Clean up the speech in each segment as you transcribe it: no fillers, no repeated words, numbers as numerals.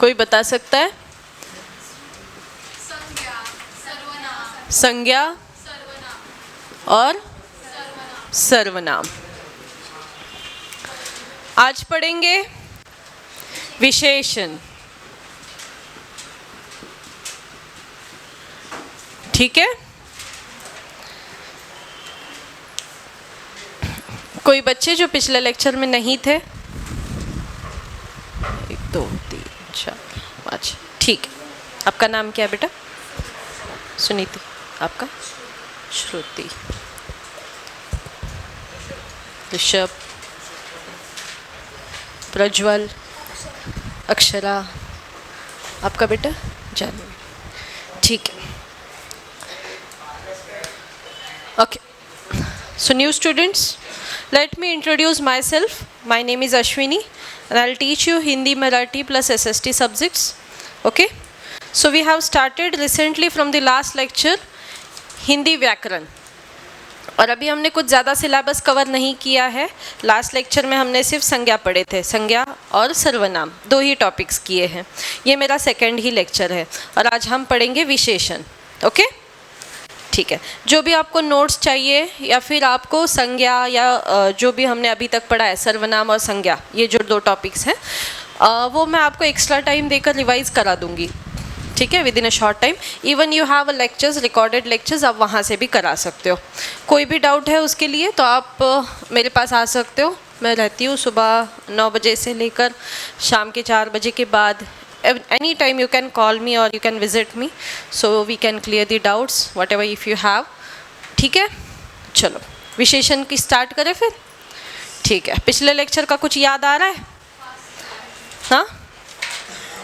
कोई बता सकता है? संज्ञा और सर्वनाम। आज पढ़ेंगे विशेषण। ठीक है, कोई बच्चे जो पिछले लेक्चर में नहीं थे? 1 2 3 4 5। ठीक है, आपका नाम क्या है बेटा? सुनीति। आपका? श्रुति। ऋषभ, प्रज्वल, अक्षरा। आपका बेटा? जानवी। ठीक है, okay. So new students, let me introduce myself. My name is Ashwini and I'll teach you Hindi, Marathi plus SST subjects. Okay. So we have started recently from the last lecture Hindi व्याकरण, और अभी हमने कुछ ज़्यादा syllabus cover नहीं किया है। Last lecture में हमने सिर्फ संज्ञा पढ़े थे, संज्ञा और सर्वनाम 2 ही टॉपिक्स किए हैं। ये मेरा सेकेंड ही लेक्चर है और आज हम पढ़ेंगे विशेषण। ओके, ठीक है। जो भी आपको नोट्स चाहिए या फिर आपको संज्ञा या जो भी हमने अभी तक पढ़ा है, सर्वनाम और संज्ञा, ये जो 2 टॉपिक्स हैं, वो मैं आपको एक्स्ट्रा टाइम देकर रिवाइज करा दूंगी। ठीक है, with in a short time. Even you have a lectures, recorded lectures, आप वहाँ से भी करा सकते हो। कोई भी डाउट है उसके लिए तो आप मेरे पास आ सकते हो। मैं रहती हूँ सुबह 9 बजे से लेकर शाम के 4 बजे के बाद। Any time you can call me or you can visit me, so we can clear the doubts whatever if you have. ठीक है, चलो विशेषण की स्टार्ट करें फिर। ठीक है, पिछले लेक्चर का कुछ याद आ रहा है? हाँ,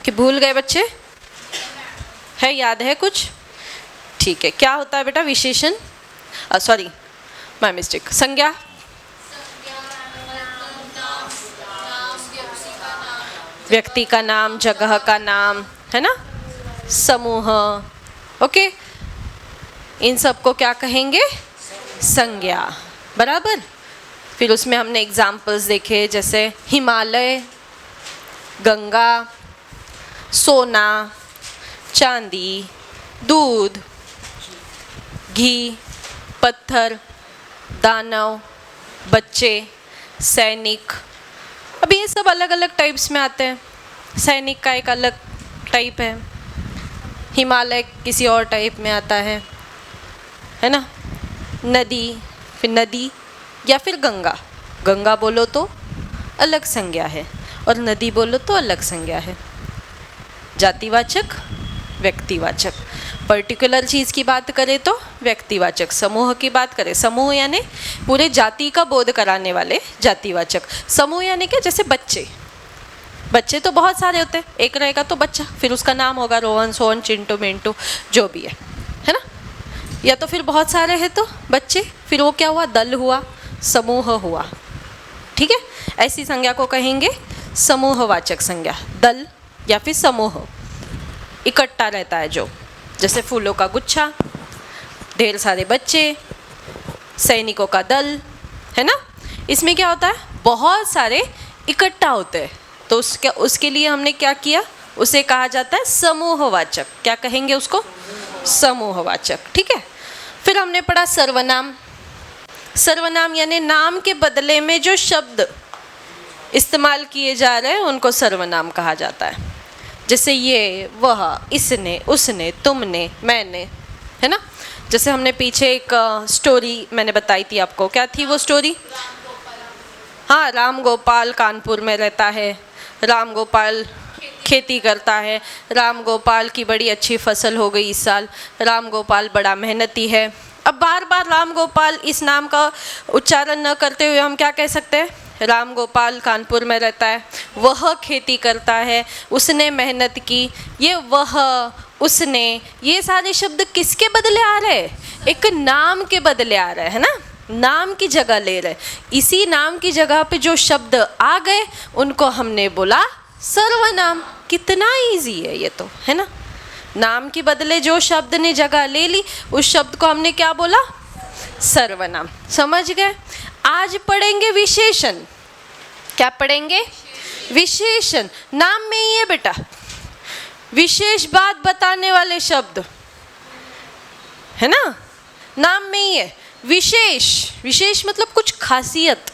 कि भूल गए बच्चे? है, याद है कुछ? ठीक है, क्या होता है बेटा विशेषण? Sorry, my mistake. संज्ञा? व्यक्ति का नाम, जगह का नाम, है ना? समूह। ओके, इन सबको क्या कहेंगे? संज्ञा। बराबर। फिर उसमें हमने एग्जाम्पल्स देखे, जैसे हिमालय, गंगा, सोना, चांदी, दूध, घी, पत्थर, दानव, बच्चे, सैनिक। अब ये सब अलग अलग टाइप्स में आते हैं। सैनिक का एक अलग टाइप है, हिमालय किसी और टाइप में आता है ना? नदी, फिर नदी या फिर गंगा। गंगा बोलो तो अलग संज्ञा है और नदी बोलो तो अलग संज्ञा है। जातिवाचक, व्यक्तिवाचक। पर्टिकुलर चीज़ की बात करें तो व्यक्तिवाचक। समूह की बात करें, समूह यानी पूरे जाति का बोध कराने वाले जातिवाचक। समूह यानी क्या? जैसे बच्चे, बच्चे तो बहुत सारे होते हैं। एक रहेगा तो बच्चा, फिर उसका नाम होगा रोहन, सोहन, चिंटू, मिंटू, जो भी है ना? या तो फिर बहुत सारे हैं तो बच्चे, फिर वो क्या हुआ? दल हुआ, समूह हुआ। ठीक है, ऐसी संज्ञा को कहेंगे समूहवाचक संज्ञा। दल या फिर समूह, इकट्ठा रहता है जो, जैसे फूलों का गुच्छा, ढेर सारे बच्चे, सैनिकों का दल, है ना? इसमें क्या होता है? बहुत सारे इकट्ठा होते हैं, तो उसके लिए हमने क्या किया? उसे कहा जाता है समूहवाचक। क्या कहेंगे उसको? समूहवाचक। ठीक है, फिर हमने पढ़ा सर्वनाम। सर्वनाम यानी नाम के बदले में जो शब्द इस्तेमाल किए जा रहे हैं उनको सर्वनाम कहा जाता है। जैसे ये, वह, इसने, उसने, तुमने, मैंने, है ना? जैसे हमने पीछे एक स्टोरी मैंने बताई थी आपको। क्या थी वो स्टोरी? हाँ, राम गोपाल कानपुर में रहता है, राम गोपाल खेती करता है, राम गोपाल की बड़ी अच्छी फसल हो गई इस साल, राम गोपाल बड़ा मेहनती है। अब बार बार राम गोपाल इस नाम का उच्चारण न करते हुए हम क्या कह सकते हैं? राम गोपाल कानपुर में रहता है, वह खेती करता है, उसने मेहनत की। ये वह, उसने, ये सारे शब्द किसके बदले आ रहे हैं? एक नाम के बदले आ रहे हैं ना? नाम की जगह ले रहे। इसी नाम की जगह पे जो शब्द आ गए उनको हमने बोला सर्वनाम। कितना इजी है ये तो, है ना? नाम के बदले जो शब्द ने जगह ले ली उस शब्द को हमने क्या बोला? सर्वनाम। समझ गए? आज पढ़ेंगे विशेषण। क्या पढ़ेंगे? विशेषण। नाम में ही है बेटा, विशेष बात बताने वाले शब्द है ना, नाम में ही है विशेष। विशेष मतलब कुछ खासियत,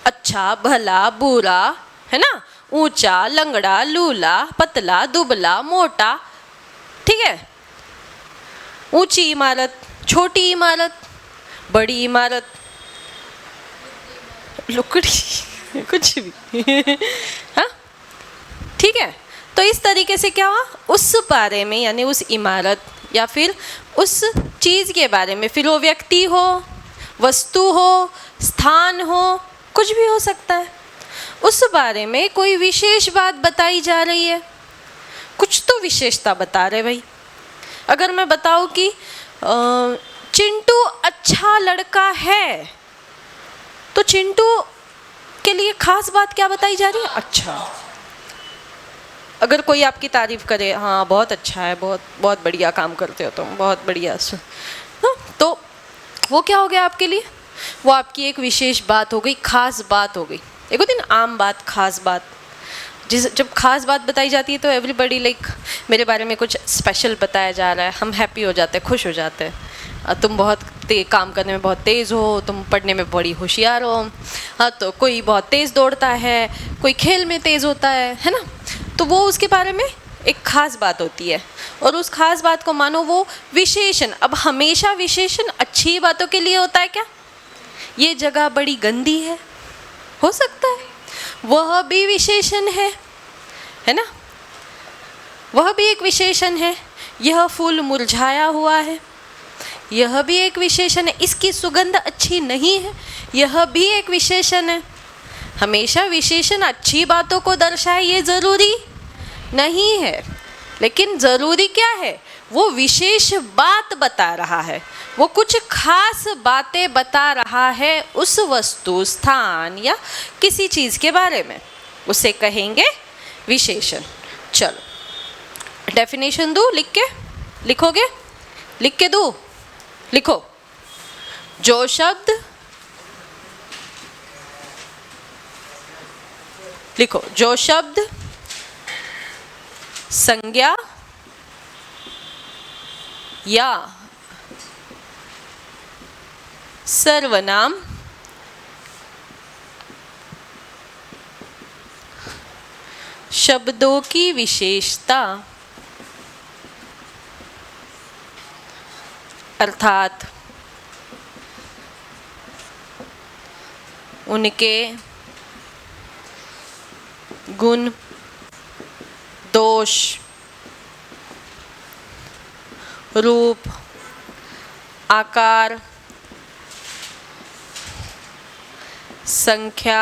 अच्छा भला बुरा, है ना, ऊंचा लंगड़ा लूला पतला दुबला मोटा, ठीक है। ऊंची इमारत, छोटी इमारत, बड़ी इमारत, लुकड़ी, कुछ भी हाँ, ठीक है। तो इस तरीके से क्या हुआ, उस बारे में यानी उस इमारत या फिर उस चीज़ के बारे में, फिर वो व्यक्ति हो, वस्तु हो, स्थान हो, कुछ भी हो सकता है, उस बारे में कोई विशेष बात बताई जा रही है, कुछ तो विशेषता बता रहे भाई। अगर मैं बताऊं कि चिंटू अच्छा लड़का है, तो चिंटू के लिए खास बात क्या बताई जा रही है, अच्छा। अगर कोई आपकी तारीफ करे, हाँ बहुत अच्छा है, बहुत बहुत बढ़िया काम करते हो तुम, बहुत बढ़िया, हाँ, तो वो क्या हो गया आपके लिए, वो आपकी एक विशेष बात हो गई, खास बात हो गई। एक होती ना आम बात, खास बात। जब खास बात बताई जाती है तो एवरीबडी लाइक मेरे बारे में कुछ स्पेशल बताया जा रहा है, हम हैप्पी हो जाते हैं, खुश हो जाते हैं। तुम बहुत काम करने में बहुत तेज़ हो, तुम पढ़ने में बड़ी होशियार हो, हाँ, तो कोई बहुत तेज़ दौड़ता है, कोई खेल में तेज़ होता है ना, तो वो उसके बारे में एक खास बात होती है। और उस खास बात को मानो वो विशेषण। अब हमेशा विशेषण अच्छी बातों के लिए होता है क्या, ये जगह बड़ी गंदी है, हो सकता है, वह भी विशेषण है ना, वह भी एक विशेषण है। यह फूल मुरझाया हुआ है, यह भी एक विशेषण है। इसकी सुगंध अच्छी नहीं है, यह भी एक विशेषण है। हमेशा विशेषण अच्छी बातों को दर्शाए ये ज़रूरी नहीं है, लेकिन ज़रूरी क्या है, वो विशेष बात बता रहा है, वो कुछ खास बातें बता रहा है उस वस्तु, स्थान या किसी चीज़ के बारे में, उसे कहेंगे विशेषण। चलो डेफिनेशन दूँ, लिखोगे, लिख के दूँ, लिखो। जो शब्द, लिखो, जो शब्द संज्ञा या सर्वनाम शब्दों की विशेषता अर्थात उनके गुण, दोष, रूप, आकार, संख्या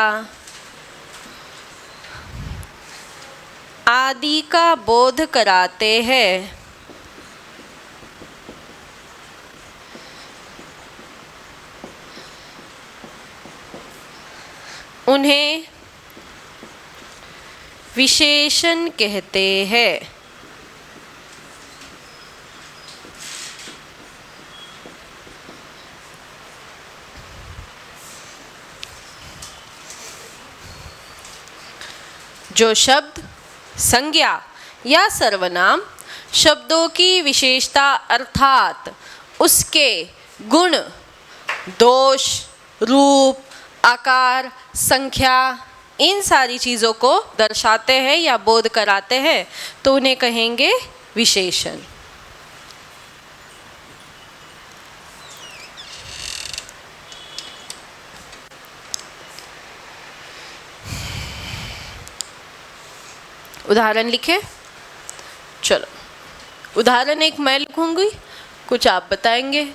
आदि का बोध कराते हैं। उन्हें विशेषण कहते हैं। जो शब्द संज्ञा या सर्वनाम शब्दों की विशेषता अर्थात उसके गुण, दोष, रूप, आकार, संख्या, इन सारी चीज़ों को दर्शाते हैं या बोध कराते हैं, तो उन्हें कहेंगे विशेषण। उदाहरण लिखे। चलो उदाहरण एक मैं लिखूंगी, कुछ आप बताएंगे।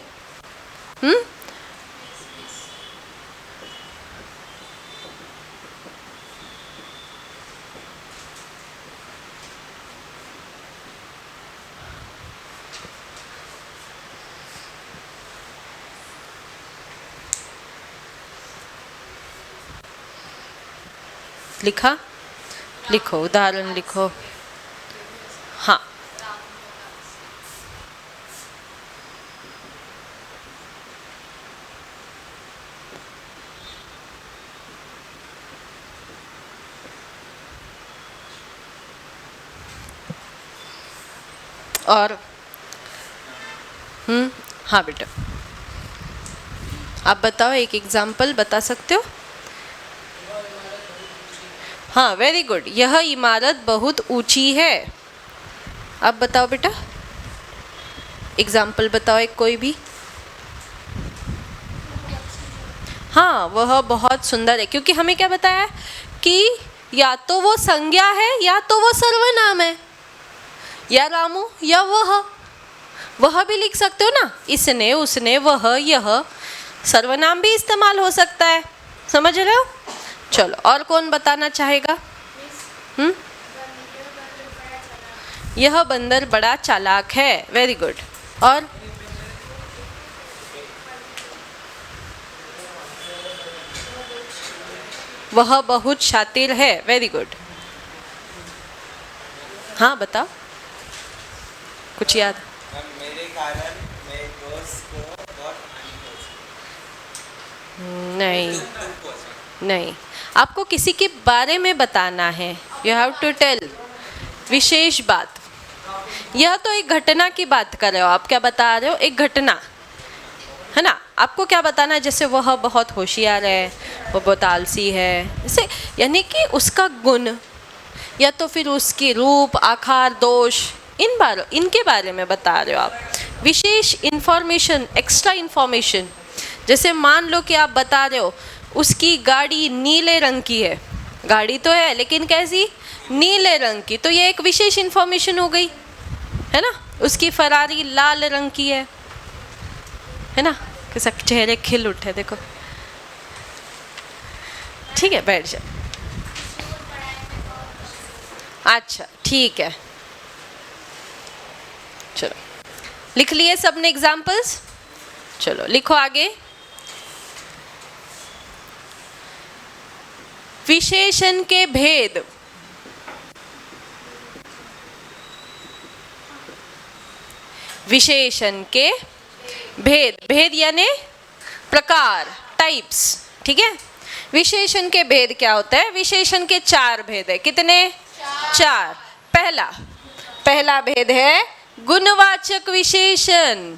लिखा, लिखो, उदाहरण लिखो। हाँ, और हाँ बेटा, आप बताओ, एक एग्जाम्पल बता सकते हो? हाँ, वेरी गुड, यह इमारत बहुत ऊंची है। आप बताओ बेटा, एग्जाम्पल बताओ एक कोई भी। हाँ, वह बहुत सुंदर है, क्योंकि हमें क्या बताया है कि या तो वो संज्ञा है या तो वो सर्वनाम है, या रामू या वह भी लिख सकते हो ना, इसने, उसने, वह, यह, सर्वनाम भी इस्तेमाल हो सकता है। समझ रहे हो? चलो, और कौन बताना चाहेगा? यह बंदर बड़ा चालाक है। Very good. और वह बहुत शातिर है। Very good. हाँ बताओ, कुछ याद? मेरे कारण मेरे दोस्त को बहुत हानि पहुंची। नहीं नहीं, आपको किसी के बारे में बताना है। यू हैव टू टेल विशेष बात। यह तो एक घटना की बात कर रहे हो आप। क्या बता रहे हो? एक घटना है ना। आपको क्या बताना है? जैसे वह बहुत होशियार है, वो बहुत आलसी है, इसे यानी कि उसका गुण, या तो फिर उसकी रूप, आकार, दोष, इनके बारे में बता रहे हो आप। विशेष इंफॉर्मेशन, एक्स्ट्रा इंफॉर्मेशन। जैसे मान लो कि आप बता रहे हो उसकी गाड़ी नीले रंग की है। गाड़ी तो है लेकिन कैसी? नीले रंग की। तो ये एक विशेष इंफॉर्मेशन हो गई, है ना। उसकी फरारी लाल रंग की है ना। कैसा चेहरे खिल उठे, देखो। ठीक है, बैठ जाओ। अच्छा ठीक है, चलो लिख लिए सबने एग्जाम्पल्स? चलो लिखो आगे। विशेषण के भेद। विशेषण के भेद, भेद यानी प्रकार, टाइप्स। ठीक है, विशेषण के भेद क्या होता है? विशेषण के 4 भेद है। कितने? 4। पहला भेद है गुणवाचक विशेषण।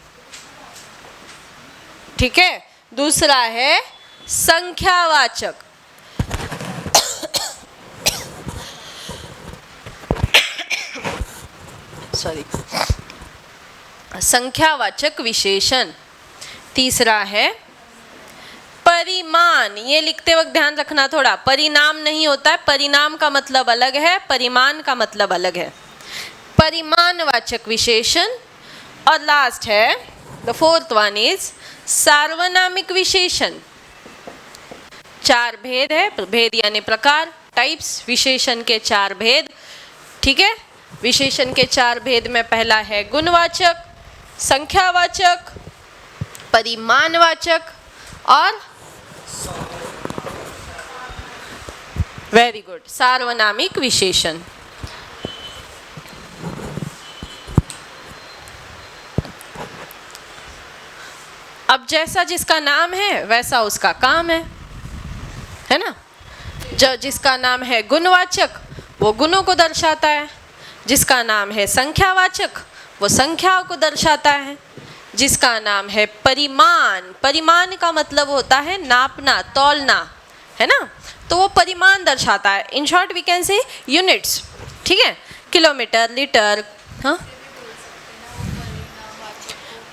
ठीक है। दूसरा है संख्यावाचक। सॉरी, संख्यावाचक विशेषण। तीसरा है परिमाण। ये लिखते वक्त ध्यान रखना थोड़ा, परिणाम नहीं होता है। परिणाम का मतलब अलग है, परिमाण का मतलब अलग है। परिमाणवाचक विशेषण। और लास्ट है, द फोर्थ वन इज सार्वनामिक विशेषण। 4 भेद है। भेद यानी प्रकार, टाइप्स। विशेषण के 4 भेद। ठीक है। विशेषण के 4 भेद में पहला है गुणवाचक, संख्यावाचक, परिमाणवाचक और वेरी गुड, सार्वनामिक विशेषण। अब जैसा जिसका नाम है वैसा उसका काम है ना। जो जिसका नाम है गुणवाचक वो गुणों को दर्शाता है। जिसका नाम है संख्यावाचक वो संख्याओं को दर्शाता है। जिसका नाम है परिमाण, परिमाण का मतलब होता है नापना, तौलना, है ना। तो वो परिमाण दर्शाता है। In short we can say units. ठीक है, किलोमीटर, लीटर। हाँ,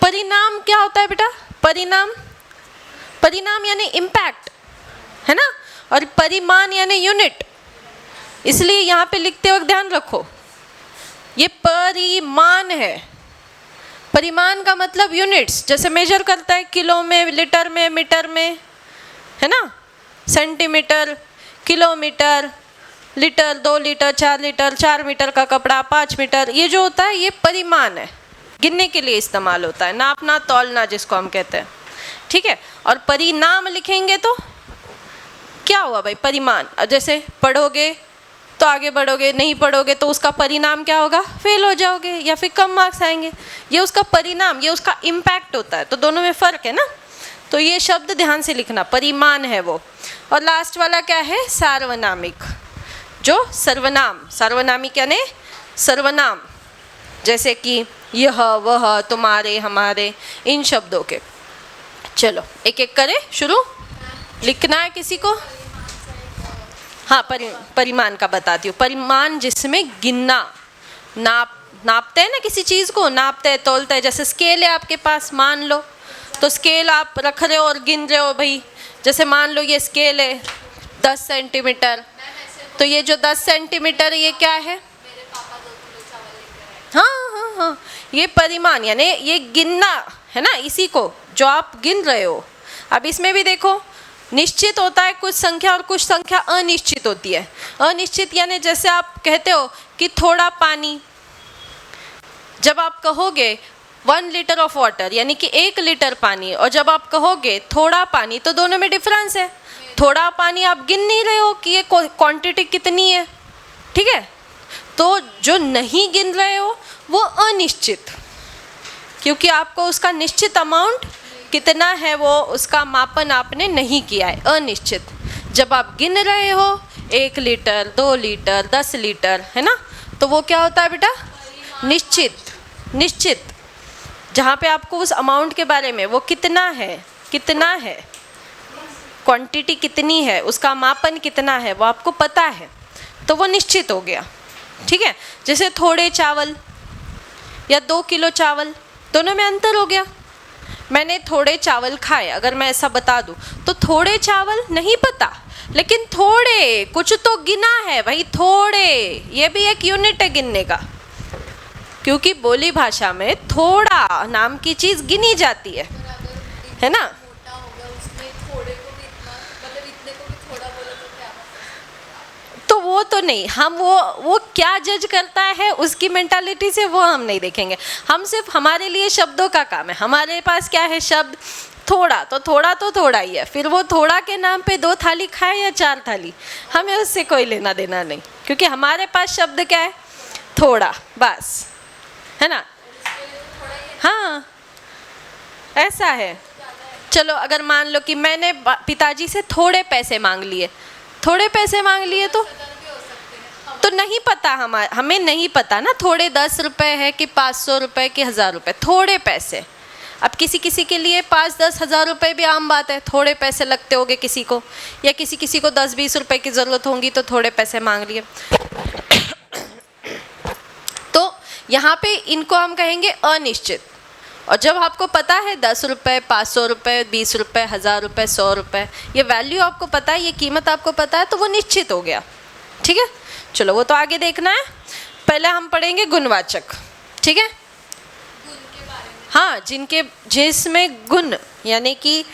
परिणाम क्या होता है बेटा? परिणाम यानी इम्पैक्ट, है ना। और परिमाण यानी यूनिट। इसलिए यहाँ पे लिखते वक्त ध्यान रखो, ये परिमाण है। परिमाण का मतलब यूनिट्स, जैसे मेजर करता है किलो में, लीटर में, मीटर में, है ना। Centimetre, kilometre, litre, 2 litre, 4 litre, 4 metre का कपड़ा, 5 मीटर, ये जो होता है ये परिमाण है। गिनने के लिए इस्तेमाल होता है, नापना, तौलना जिसको हम कहते हैं। ठीक है। और परिणाम लिखेंगे तो क्या हुआ भाई? परिमाण। जैसे पढ़ोगे तो आगे बढ़ोगे, नहीं पढ़ोगे तो उसका परिणाम क्या होगा? फेल हो जाओगे या फिर कम मार्क्स आएंगे। ये उसका परिणाम, ये उसका इम्पैक्ट होता है। तो दोनों में फ़र्क है ना। तो ये शब्द ध्यान से लिखना, परिमाण है वो। और लास्ट वाला क्या है? सार्वनामिक। जो सर्वनाम, सार्वनामिक यानी सर्वनाम। जैसे कि यह वह तुम्हारे हमारे इन शब्दों के। चलो एक एक करें शुरू। लिखना है किसी को? हाँ, परिमाण का बताती हूँ। परिमाण जिसमें गिनना, नापते हैं ना किसी चीज़ को, नापते हैं तोलते हैं। जैसे स्केल है आपके पास, मान लो, तो स्केल आप रख रहे हो और गिन रहे हो भाई। जैसे मान लो ये स्केल है 10 सेंटीमीटर, तो ये जो 10 सेंटीमीटर ये क्या है? हाँ हाँ हाँ, ये परिमाण यानी ये गिनना है ना, इसी को जो आप गिन रहे हो। अब इसमें भी देखो, निश्चित होता है कुछ संख्या और कुछ संख्या अनिश्चित होती है। अनिश्चित यानी जैसे आप कहते हो कि थोड़ा पानी, जब आप कहोगे 1 लीटर ऑफ वाटर यानी कि 1 लीटर पानी, और जब आप कहोगे थोड़ा पानी, तो दोनों में डिफरेंस है। थोड़ा पानी आप गिन नहीं रहे हो कि ये क्वांटिटी कितनी है, ठीक है। तो जो नहीं गिन रहे हो वो अनिश्चित, क्योंकि आपको उसका निश्चित अमाउंट कितना है वो उसका मापन आपने नहीं किया है, अनिश्चित। जब आप गिन रहे हो 1 लीटर 2 लीटर 10 लीटर, है ना, तो वो क्या होता है बेटा? निश्चित। निश्चित जहाँ पे आपको उस अमाउंट के बारे में, वो कितना है क्वांटिटी कितनी है, उसका मापन कितना है, वो आपको पता है, तो वो निश्चित हो गया, ठीक है। जैसे थोड़े चावल या 2 किलो चावल, दोनों में अंतर हो गया। मैंने थोड़े चावल खाए, अगर मैं ऐसा बता दूं, तो थोड़े चावल नहीं पता, लेकिन थोड़े कुछ तो गिना है भाई, थोड़े, ये भी एक यूनिट है गिनने का, क्योंकि बोली भाषा में थोड़ा नाम की चीज़ गिनी जाती है ना। तो वो तो नहीं, हम वो क्या जज करता है उसकी मेंटालिटी से वो हम नहीं देखेंगे। हम सिर्फ, हमारे लिए शब्दों का काम है। हमारे पास क्या है शब्द? थोड़ा, तो थोड़ा ही है। फिर वो थोड़ा के नाम पे 2 थाली खाए या 4 थाली, हमें उससे कोई लेना देना नहीं, क्योंकि हमारे पास शब्द क्या है? थोड़ा, बस, है ना। हाँ, ऐसा है। चलो अगर मान लो कि मैंने पिताजी से थोड़े पैसे मांग लिए, तो नहीं पता, हमें नहीं पता ना, थोड़े 10 रुपए है कि 500 रुपए कि 1000 रुपए, थोड़े पैसे। अब किसी किसी के लिए 5-10 हज़ार रुपए भी आम बात है, थोड़े पैसे लगते होंगे किसी को, या किसी को 10-20 रुपए की ज़रूरत होगी तो थोड़े पैसे मांग लिए। तो यहाँ पे इनको हम कहेंगे अनिश्चित। और जब आपको पता है 10 रुपये 500 रुपये 20 रुपये 1000 रुपये 100 रुपये, ये वैल्यू आपको पता है, ये कीमत आपको पता है, तो वो निश्चित हो गया, ठीक है। चलो वो तो आगे देखना है, पहले हम पढ़ेंगे गुणवाचक, ठीक है। हाँ, जिसमें गुण यानी कि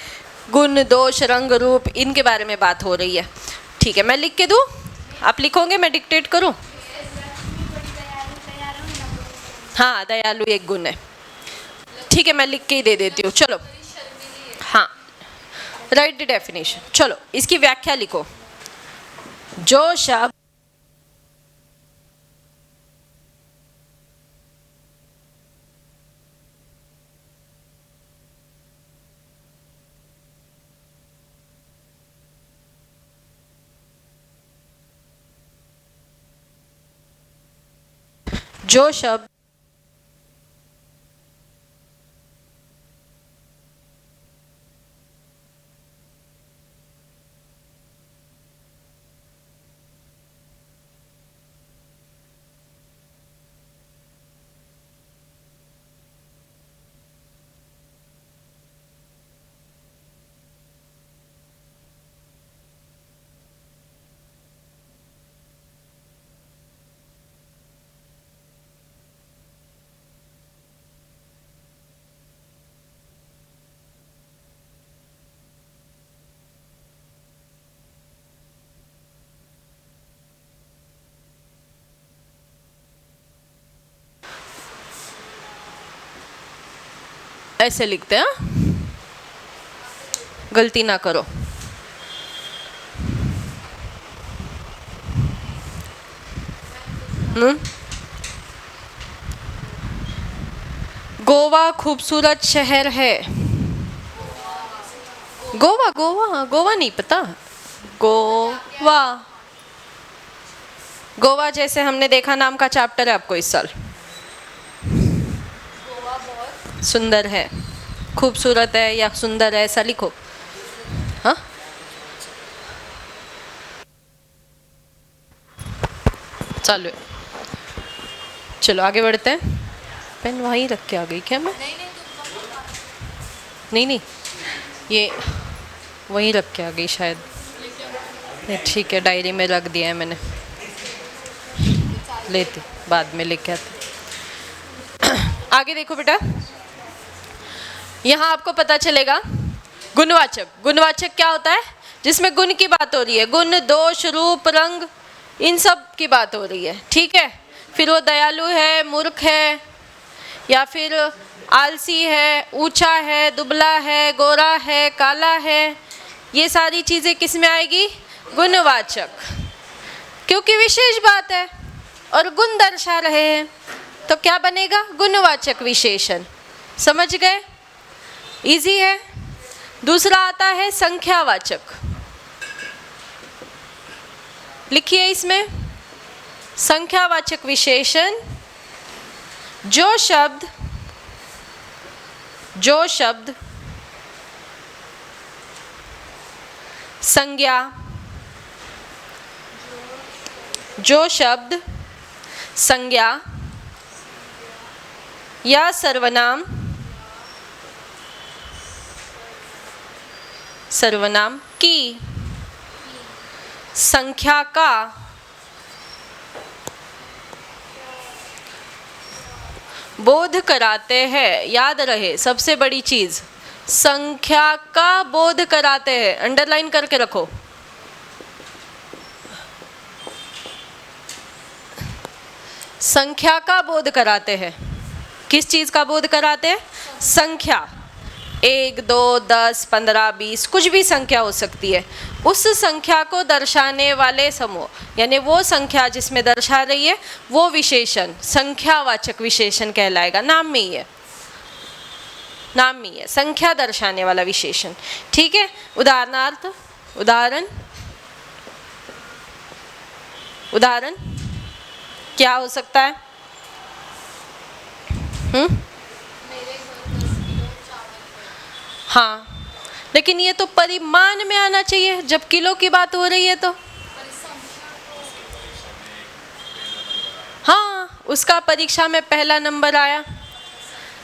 गुण, दोष, रंग, रूप, इनके बारे में बात हो रही है, ठीक है। मैं लिख के दूँ, आप लिखोगे, मैं डिक्टेट करूँ? हाँ, दयालु एक गुण है, ठीक है, मैं लिख के ही दे देती हूँ। चलो, हाँ, राइट द डेफिनेशन। चलो इसकी व्याख्या लिखो। जो शब्द ऐसे लिखते हैं, गलती ना करो। गोवा खूबसूरत शहर है। गोवा नहीं पता? गोवा जैसे हमने देखा नाम का चैप्टर है आपको इस साल, सुंदर है, खूबसूरत है या सुंदर है, ऐसा लिखो। हाँ, चालू है। चलो आगे बढ़ते हैं। पेन वहीं रख के आ गई क्या मैं? नहीं, ये वहीं रख के आ गई शायद। नहीं ठीक है, डायरी में रख दिया है मैंने, लेती बाद में लेके आती। आगे देखो बेटा, यहाँ आपको पता चलेगा गुणवाचक। गुणवाचक क्या होता है? जिसमें गुण की बात हो रही है, गुण, दोष, रूप, रंग, इन सब की बात हो रही है, ठीक है। फिर वो दयालु है, मूर्ख है, या फिर आलसी है, ऊंचा है, दुबला है, गोरा है, काला है, ये सारी चीज़ें किस में आएगी? गुणवाचक, क्योंकि विशेष बात है और गुण दर्शा रहे हैं, तो क्या बनेगा? गुणवाचक विशेषण। समझ गए? इजी है। दूसरा आता है संख्यावाचक। लिखिए इसमें, संख्यावाचक विशेषण जो शब्द संज्ञा, जो शब्द संज्ञा या सर्वनाम की संख्या का बोध कराते हैं। याद रहे, सबसे बड़ी चीज संख्या का बोध कराते हैं, अंडरलाइन करके रखो। संख्या का बोध कराते हैं। किस चीज का बोध कराते हैं? संख्या। 1, 2, 10, 15, 20, कुछ भी संख्या हो सकती है। उस संख्या को दर्शाने वाले समूह, यानी वो संख्या जिसमें दर्शा रही है वो विशेषण संख्यावाचक विशेषण कहलाएगा। नाम में ही है, नाम में ही है, संख्या दर्शाने वाला विशेषण, ठीक है। उदाहरणार्थ, उदाहरण क्या हो सकता है? हाँ, लेकिन ये तो परिमाण में आना चाहिए जब किलो की बात हो रही है तो। हाँ, उसका परीक्षा में पहला नंबर आया।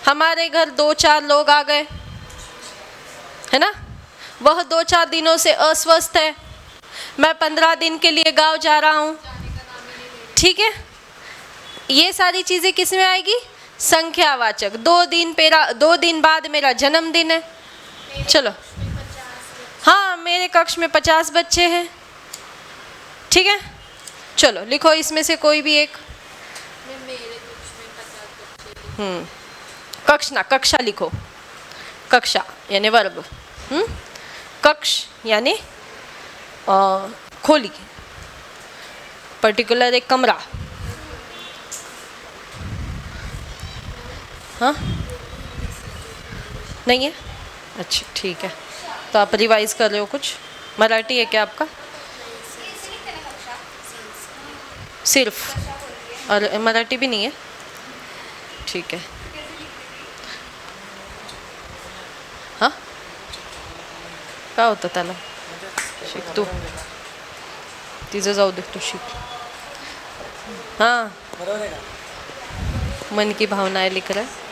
हमारे घर 2-4 लोग आ गए, है ना। वह 2-4 दिनों से अस्वस्थ है, मैं 15 दिन के लिए गांव जा रहा हूँ, ठीक है। ये सारी चीजें किस में आएगी? संख्यावाचक। 2 दिन बाद मेरा जन्मदिन है, चलो। हाँ, मेरे कक्ष में 50 बच्चे हैं, ठीक है। चलो लिखो इसमें से कोई भी एक। कक्ष ना, कक्षा लिखो। कक्षा यानी वर्ग, कक्ष यानी खोली, पर्टिकुलर एक कमरा। हाँ, नहीं है? अच्छा ठीक है, तो आप रिवाइज कर रहे हो कुछ? मराठी है क्या आपका? सिर्फ, और मराठी भी नहीं है? ठीक है। हाँ, काय होतं त्याला? शिक तू, तिचं जाऊ दे, तू शिक। हाँ, मन की भावनाएं लिख रहा है,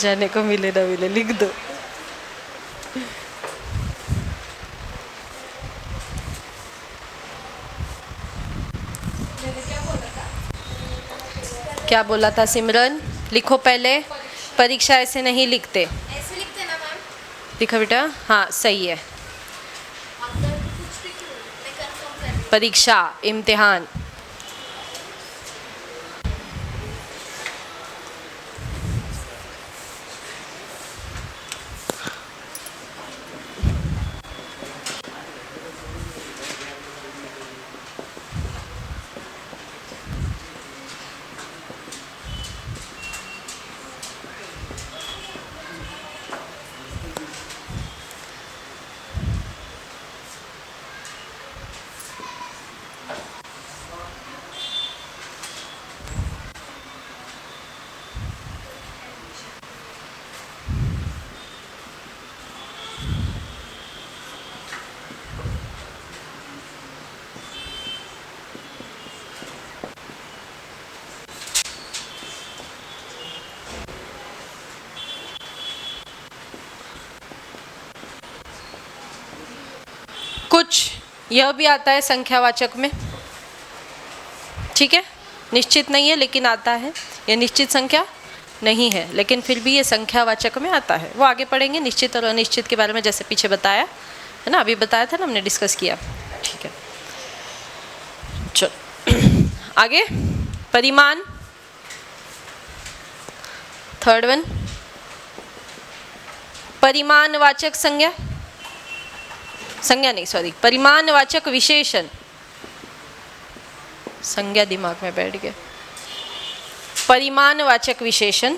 जाने को मिले ना मिले लिख दो। क्या बोला था सिमरन? लिखो पहले, परीक्षा ऐसे नहीं लिखते। ऐसे लिखते ना मैम? लिखा बेटा? हाँ सही है। परीक्षा, इम्तिहान। कुछ यह भी आता है संख्यावाचक में, ठीक है, निश्चित नहीं है लेकिन आता है। यह निश्चित संख्या नहीं है लेकिन फिर भी ये संख्यावाचक में आता है। वो आगे पढ़ेंगे निश्चित और अनिश्चित के बारे में, जैसे पीछे बताया है ना, अभी बताया था ना, हमने डिस्कस किया, ठीक है। चलो आगे, परिमाण, थर्ड वन, परिमाणवाचक संज्ञा, संज्ञा नहीं सॉरी, परिमाणवाचक विशेषण, संज्ञा दिमाग में बैठ गया, परिमाणवाचक विशेषण,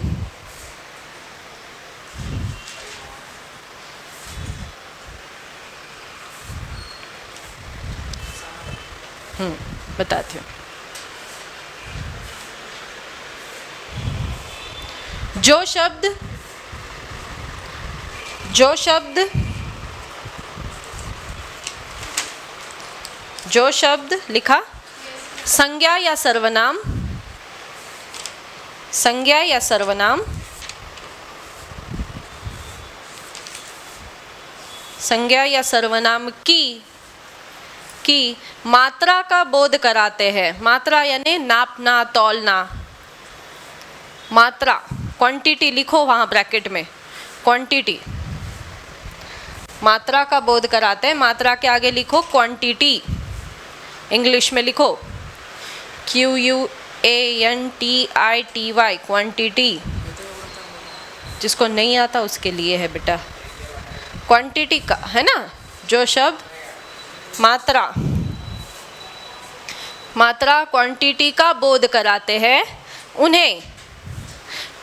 बताती हूँ। जो शब्द लिखा संज्ञा या सर्वनाम, संज्ञा या सर्वनाम, संज्ञा या सर्वनाम की मात्रा का बोध कराते हैं। मात्रा यानी नापना, तौलना, मात्रा, क्वांटिटी लिखो वहाँ ब्रैकेट में, क्वांटिटी, मात्रा का बोध कराते हैं। मात्रा के आगे लिखो क्वांटिटी, इंग्लिश में लिखो QUANTITY, क्वांटिटी। जिसको नहीं आता उसके लिए है बेटा, क्वांटिटी का है ना। जो शब्द मात्रा क्वांटिटी का बोध कराते हैं उन्हें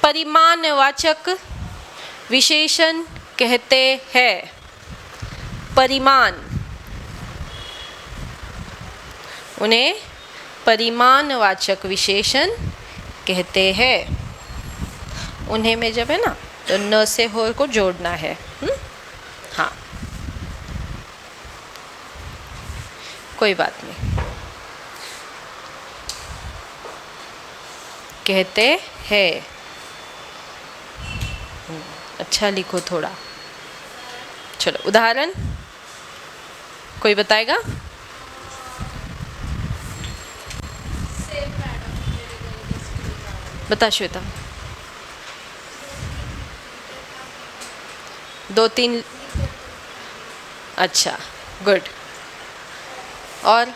परिमाणवाचक विशेषण कहते हैं। परिमाण, उन्हें परिमाणवाचक विशेषण कहते हैं। उन्हें में जब है ना तो न से हो को जोड़ना है। हाँ, कोई बात नहीं, कहते हैं। अच्छा लिखो थोड़ा। चलो उदाहरण कोई बताएगा? बता श्वेता। 2-3, अच्छा गुड। और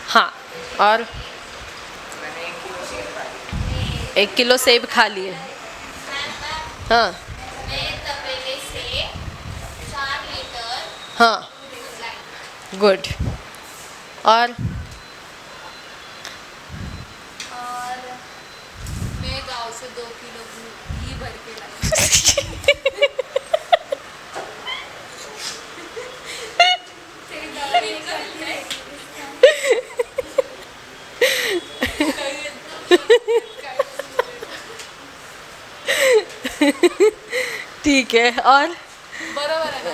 हाँ, और 1 किलो सेब खा लिए। हाँ हाँ गुड। और मैं गांव से 2 किलो घी भर के लाई। ठीक है। और बरोबर है ना?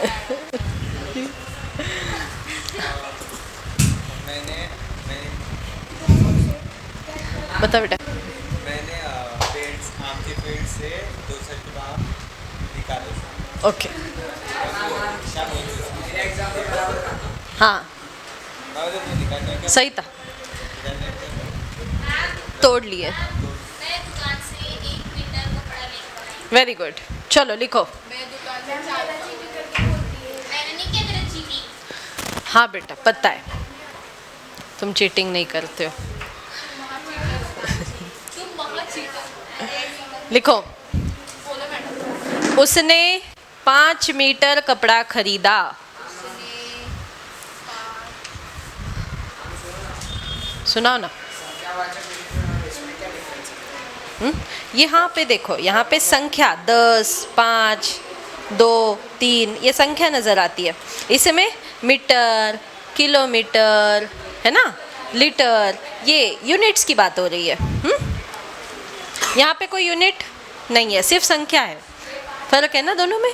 मैंने बता बेटा। मैंने आम के पेड़ से 2 सर्कल आम निकाले। ओके हाँ सही था, तोड़ लिए। मैं दुकान से 1 मीटर कपड़ा लेकर आई। Very good. चलो लिखो। मैं दुकान से मैंने नहीं किया तेरा चीटिंग। हाँ बेटा पता है तुम चीटिंग नहीं करते हो। तुम महा चीटर। लिखो। बोलो मैडम। उसने 5 मीटर कपड़ा खरीदा। सुनाओ ना। यहाँ पे देखो, यहाँ पे संख्या 10, 5, 2, 3 ये संख्या नज़र आती है। इसमें मीटर, किलोमीटर है ना, लीटर, ये यूनिट्स की बात हो रही है। यहाँ पे कोई यूनिट नहीं है, सिर्फ संख्या है। फर्क है ना दोनों में।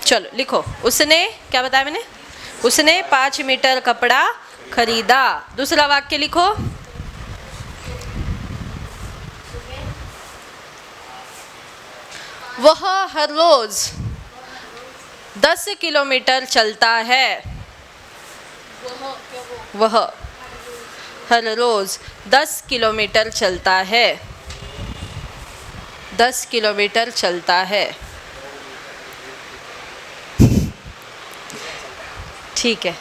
चलो लिखो। उसने क्या बताया मैंने? उसने 5 मीटर कपड़ा खरीदा। दूसरा वाक्य लिखो। वह हर रोज 10 किलोमीटर चलता है। वह हर रोज 10 किलोमीटर चलता है। 10 किलोमीटर चलता है। ठीक है।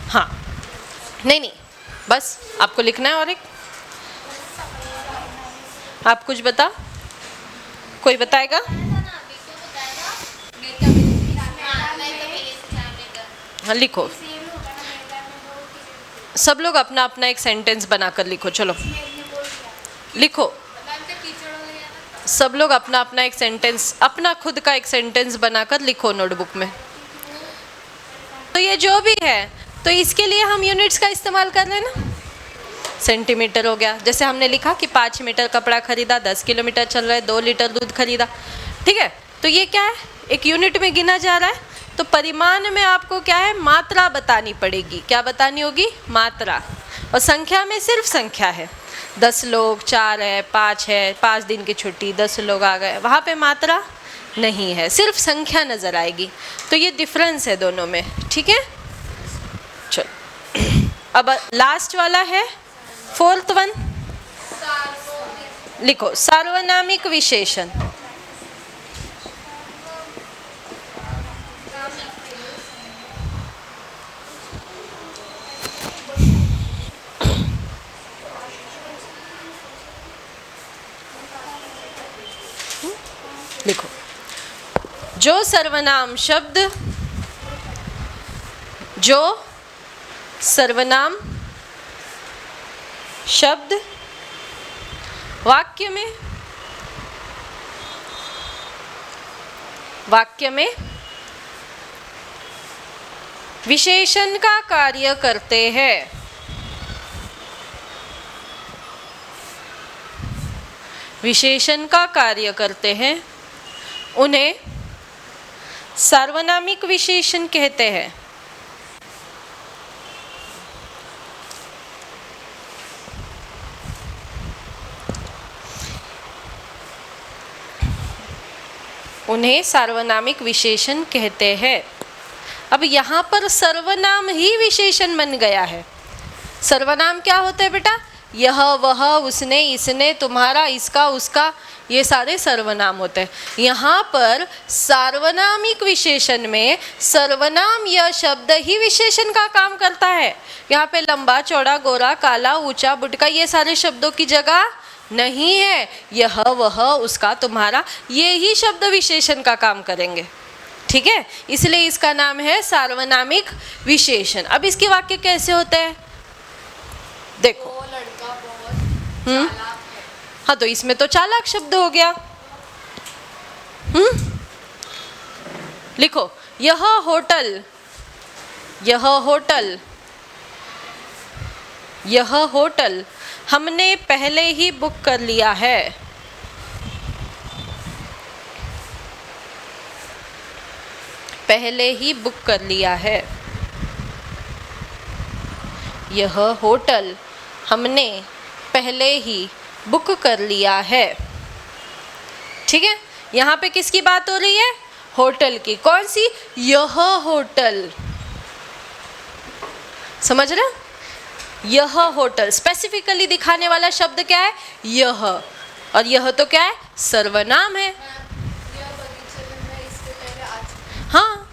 हाँ, नहीं, बस आपको लिखना है। और एक आप कुछ बता, कोई बताएगा? हाँ, लिखो। सब लोग अपना अपना एक सेंटेंस बनाकर लिखो। चलो लिखो। सब लोग अपना अपना एक सेंटेंस, अपना खुद का एक सेंटेंस बनाकर लिखो नोटबुक में। तो ये जो भी है, तो इसके लिए हम यूनिट्स का इस्तेमाल कर रहे हैं ना। सेंटीमीटर हो गया, जैसे हमने लिखा कि 5 मीटर कपड़ा खरीदा, 10 किलोमीटर चल रहा है, 2 लीटर दूध खरीदा। ठीक है, तो ये क्या है, एक यूनिट में गिना जा रहा है। तो परिमाण में आपको क्या है, मात्रा बतानी पड़ेगी। क्या बतानी होगी? मात्रा। और संख्या में सिर्फ संख्या है। 10 लोग, 4 है, 5 है, 5 दिन की छुट्टी, 10 लोग आ गए, वहाँ पे मात्रा नहीं है, सिर्फ संख्या नज़र आएगी। तो ये डिफरेंस है दोनों में। ठीक है, चलो अब लास्ट वाला है 4th वन। लिखो सार्वनामिक विशेषण। लिखो जो सर्वनाम शब्द, जो सर्वनाम शब्द वाक्य में विशेषण का कार्य करते हैं। विशेषण का कार्य करते हैं, उन्हें सार्वनामिक विशेषण कहते हैं। उन्हें सार्वनामिक विशेषण कहते हैं। अब यहाँ पर सर्वनाम ही विशेषण बन गया है। सर्वनाम क्या होता है बेटा? यह, वह, उसने, इसने, तुम्हारा, इसका, उसका, ये सारे सर्वनाम होते हैं। यहाँ पर सार्वनामिक विशेषण में सर्वनाम यह शब्द ही विशेषण का काम करता है। यहाँ पे लंबा, चौड़ा, गोरा, काला, ऊंचा, बुटका, ये सारे शब्दों की जगह नहीं है। यह, वह, उसका, तुम्हारा, ये ही शब्द विशेषण का काम करेंगे। ठीक है, इसलिए इसका नाम है सार्वनामिक विशेषण। अब इसके वाक्य कैसे होते हैं देखो। हाँ, तो इसमें तो चालाक शब्द हो गया। लिखो यह होटल, यह होटल, यह होटल हमने पहले ही बुक कर लिया है। पहले ही बुक कर लिया है। यह होटल हमने पहले ही बुक कर लिया है। ठीक है, यहाँ पे किसकी बात हो रही है? होटल की। कौन सी? यह होटल। समझ रहे? यह होटल स्पेसिफिकली दिखाने वाला शब्द क्या है? यह। और यह तो क्या है? सर्वनाम है। हाँ,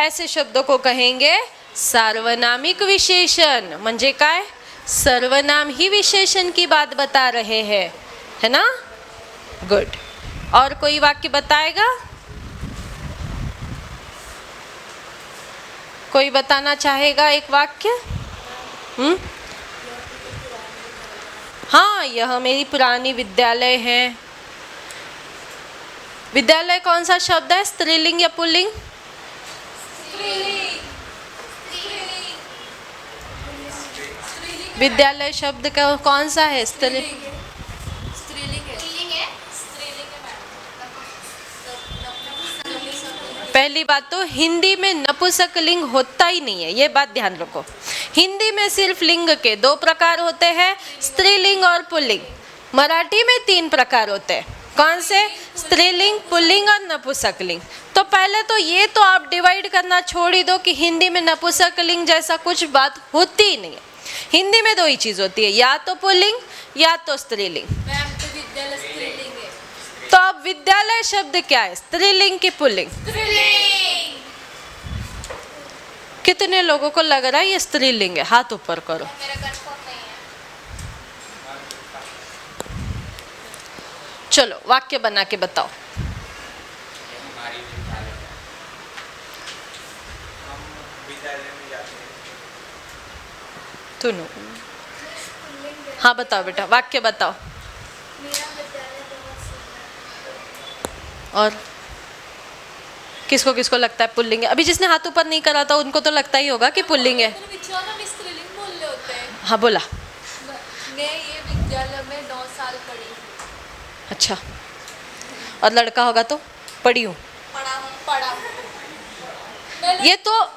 ऐसे शब्दों को कहेंगे सार्वनामिक विशेषण। म्हणजे काय? सर्वनाम ही विशेषण की बात बता रहे हैं, है ना? गुड। और कोई वाक्य बताएगा? कोई बताना चाहेगा एक वाक्य? हाँ, यह मेरी पुरानी विद्यालय है। विद्यालय कौन सा शब्द है? स्त्रीलिंग या पुल्लिंग? विद्यालय शब्द का कौन सा है? स्त्रीलिंग है। पहली बात तो हिंदी में नपुंसक लिंग होता ही नहीं है, ये बात ध्यान रखो। हिंदी में सिर्फ लिंग के 2 प्रकार होते हैं, स्त्रीलिंग और पुल्लिंग। मराठी में 3 प्रकार होते हैं, कौन से? स्त्रीलिंग, पुल्लिंग और नपुंसक लिंग। तो पहले तो ये तो आप डिवाइड करना छोड़ ही दो कि हिंदी में नपुंसक लिंग जैसा कुछ बात होती ही नहीं है। हिंदी में 2 ही चीज होती है, या तो पुल्लिंग या तो स्त्रीलिंग। मैम तो विद्यालय स्त्रीलिंग है। तो अब विद्यालय शब्द क्या है, स्त्रीलिंग की पुल्लिंग? स्त्रीलिंग। कितने लोगों को लग रहा है ये स्त्रीलिंग है? हाथ ऊपर करो। मेरा कंफर्म नहीं है। चलो वाक्य बना के बताओ। हमारी विद्यालय है। हम विद्यालय में जाते हैं। सुनो, पुल्लिंग है। हाँ बताओ बेटा, वाक्य बताओ। मेरा विद्यालय बहुत सुंदर और किसको किसको लगता है पुल्लिंग है? अभी जिसने हाथ ऊपर नहीं करा था उनको तो लगता ही होगा कि पुल्लिंग है। स्त्रीलिंग बोल रहे होते हैं। हाँ बोला। मैं ये विद्यालय में 9 साल पढ़ी हूँ। अच्छा, और लड़का होगा तो पढ़ी हूँ। पढ़ा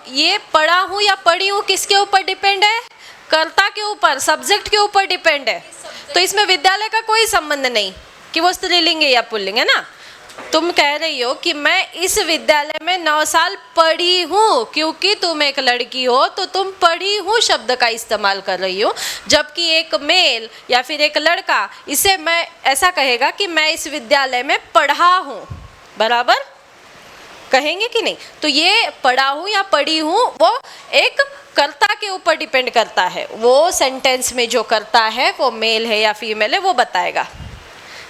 ये पढ़ा हूँ या पढ़ी हूँ किसके ऊपर डिपेंड है? कर्ता के ऊपर, सब्जेक्ट के ऊपर डिपेंड है। तो इसमें विद्यालय का कोई संबंध नहीं कि वो स्त्रीलिंग है या पुल्लिंग है ना। तुम कह रही हो कि मैं इस विद्यालय में 9 साल पढ़ी हूँ, क्योंकि तुम एक लड़की हो तो तुम पढ़ी हूँ शब्द का इस्तेमाल कर रही हो, जबकि एक मेल या फिर एक लड़का इसे मैं ऐसा कहेगा कि मैं इस विद्यालय में पढ़ा हूँ, बराबर कहेंगे कि नहीं? तो ये पढ़ा हूँ या पढ़ी हूँ वो एक कर्ता के ऊपर डिपेंड करता है। वो सेंटेंस में जो करता है वो मेल है या फीमेल है वो बताएगा।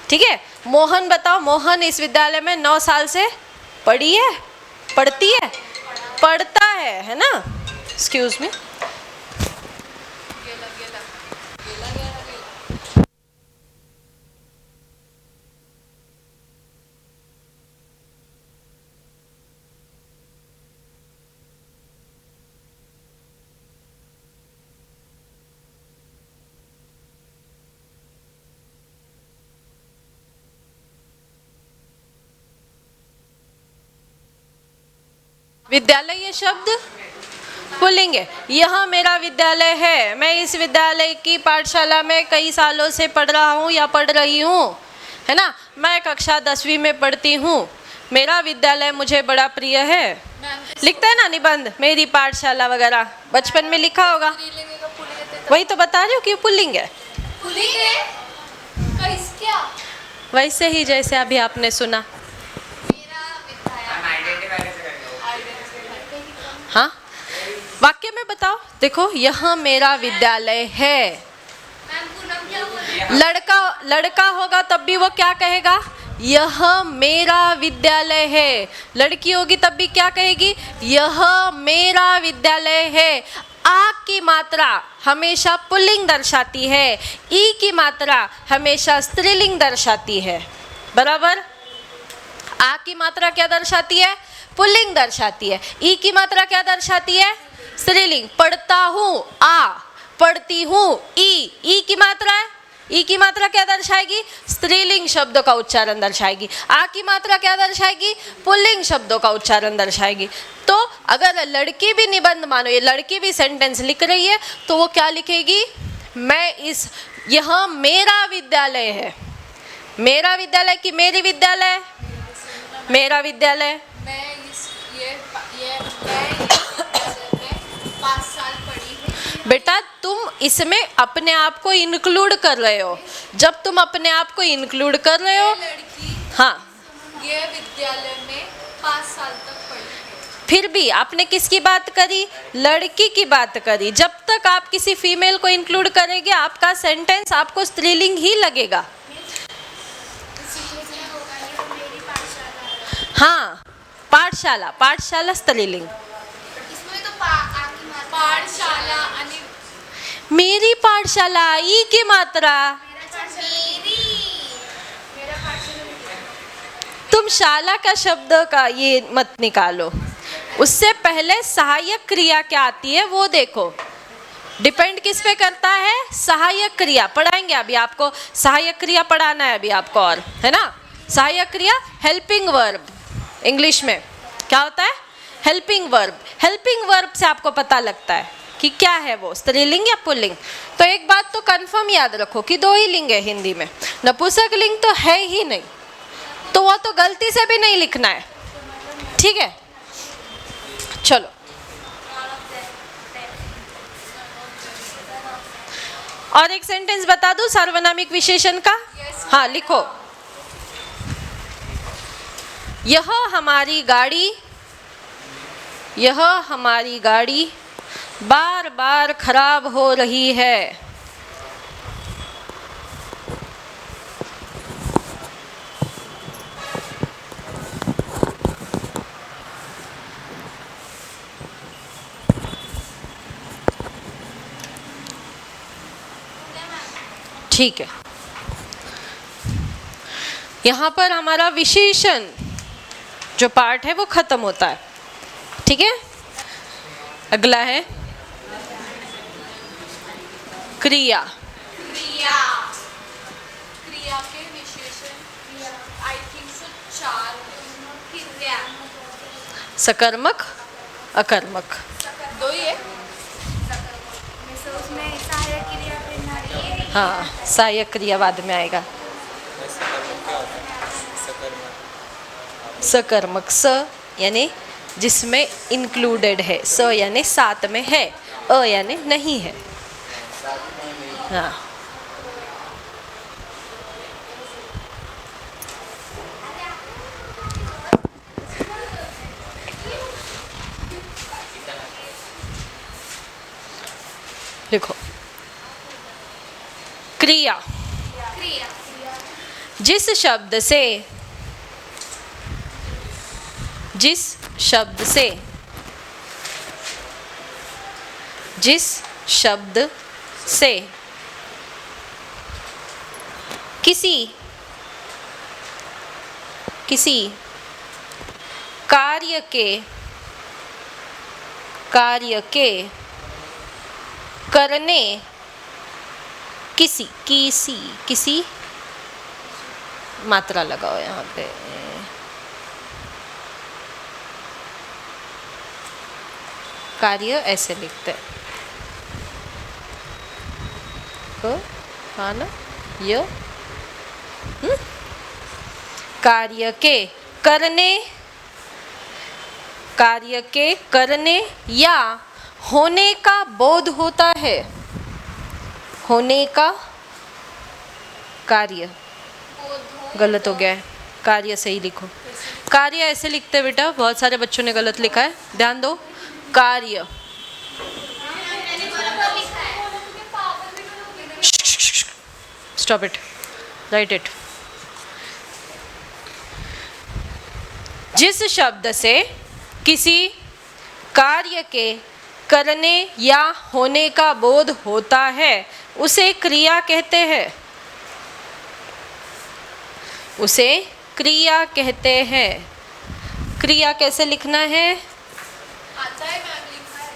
ठीक है, मोहन बताओ, मोहन इस विद्यालय में 9 साल से पढ़ी है, पढ़ती है, पढ़ता है ना? एक्सक्यूज मी, विद्यालय ये शब्द पुल्लिंग है। यह मेरा विद्यालय है, मैं इस विद्यालय की पाठशाला में कई सालों से पढ़ रहा हूँ या पढ़ रही हूँ, है ना? मैं कक्षा 10वीं में पढ़ती हूँ, मेरा विद्यालय मुझे बड़ा प्रिय है। लिखता है ना निबंध, मेरी पाठशाला वगैरह, बचपन में लिखा होगा। वही तो बता रही हूँ कि पुल्लिंग है। पुल्लिंग है क्या? वैसे ही जैसे अभी आपने सुना। हाँ, वाक्य में बताओ। देखो, यह मेरा विद्यालय है। मैम पूनम क्या बोल रही है? लड़का होगा तब भी वो क्या कहेगा? यह मेरा विद्यालय है। लड़की होगी तब भी क्या कहेगी? यह मेरा विद्यालय है। आ की मात्रा हमेशा पुल्लिंग दर्शाती है, ई की मात्रा हमेशा स्त्रीलिंग दर्शाती है, बराबर? आ की मात्रा क्या दर्शाती है? पुल्लिंग दर्शाती है। ई की मात्रा क्या दर्शाती है? स्त्रीलिंग। पढ़ता हूँ आ, पढ़ती हूँ ई की मात्रा है। ई की मात्रा क्या दर्शाएगी? स्त्रीलिंग शब्दों का उच्चारण दर्शाएगी। आ की मात्रा क्या दर्शाएगी? पुल्लिंग शब्दों का उच्चारण दर्शाएगी। तो अगर लड़की भी निबंध मानो, ये लड़की भी सेंटेंस लिख रही है, तो वो क्या लिखेगी? यह मेरा विद्यालय है। मेरा विद्यालय कि मेरी विद्यालय? मेरा विद्यालय। मैं ये विद्यालय में 5 साल पढ़ी हूँ। बेटा, तुम इसमें अपने आप को इंक्लूड कर रहे हो। जब तुम अपने आप को इंक्लूड कर रहे हो, लड़की हाँ, ये विद्यालय में 5 साल तक पढ़ी है। फिर भी आपने किसकी बात करी? लड़की की बात करी। जब तक आप किसी फीमेल को इंक्लूड करेंगे, आपका सेंटेंस आपको स्त्रीलिंग ही लगेगा। हाँ, पाठशाला स्त्रीलिंग। इसमें तो पाठशाला मेरी पाठशाला, ई की मात्रा। तुम शाला का शब्द का ये मत निकालो, उससे पहले सहायक क्रिया क्या आती है वो देखो। डिपेंड किस पे करता है? सहायक क्रिया। पढ़ाएंगे अभी आपको, सहायक क्रिया पढ़ाना है अभी आपको, और है ना? सहायक क्रिया हेल्पिंग वर्ब, इंग्लिश में क्या होता है? Helping verb. हेल्पिंग वर्ब से आपको पता लगता है कि क्या है वो, स्त्रीलिंग या पुल्लिंग। तो एक बात तो कंफर्म याद रखो कि दो ही लिंग है हिंदी में, नपुंसक लिंग तो है ही नहीं, तो वो तो गलती से भी नहीं लिखना है, ठीक है। चलो और एक सेंटेंस बता दूं सार्वनामिक विशेषण का। हाँ लिखो, यह हमारी गाड़ी, यह हमारी गाड़ी बार बार खराब हो रही है। ठीक है, यहाँ पर हमारा विशेषण जो पार्ट है वो खत्म होता है, ठीक है। अगला है क्रिया। क्रिया, क्रिया के विशेषण आई थिंक सो 4 क्रिया, सकर्मक, अकर्मक, 2 ही है। उसमें सहायक क्रिया प्रणाली। हाँ सहायक क्रिया बाद में आएगा। सकर्मक क्या होता है? सकर्मक सकर्मक स यानी जिसमें इंक्लूडेड है, स यानी साथ में है, अ यानी नहीं है। हाँ देखो, क्रिया क्रिया, जिस शब्द से, जिस शब्द से, जिस शब्द से किसी किसी कार्य के करने, किसी मात्रा लगाओ यहाँ पे, कार्य ऐसे लिखते हैं, हाँ ना, य कार्य के करने या होने का बोध होता है, होने का कार्य गलत हो गया है, कार्य सही लिखो। कार्य ऐसे लिखते हैं बेटा, बहुत सारे बच्चों ने गलत लिखा है, ध्यान दो। कार्य, स्टॉप इट, राइट इट। जिस शब्द से किसी कार्य के करने या होने का बोध होता है उसे क्रिया कहते हैं, उसे क्रिया कहते हैं। क्रिया कैसे लिखना है? आता है मैम, लिखा है।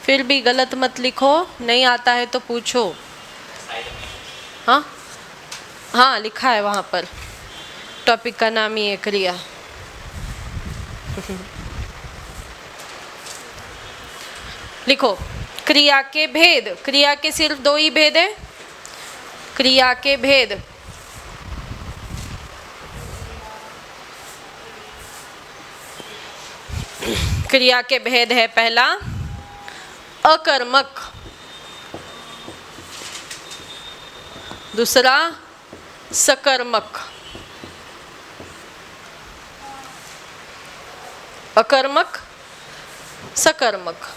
फिर भी गलत मत लिखो, नहीं आता है तो पूछो। हाँ हाँ लिखा है वहाँ पर, टॉपिक का नाम ही है क्रिया। लिखो, क्रिया के भेद, क्रिया के सिर्फ 2 ही भेद है। क्रिया के भेद, क्रिया के भेद है पहला अकर्मक, दूसरा सकर्मक। अकर्मक, सकर्मक,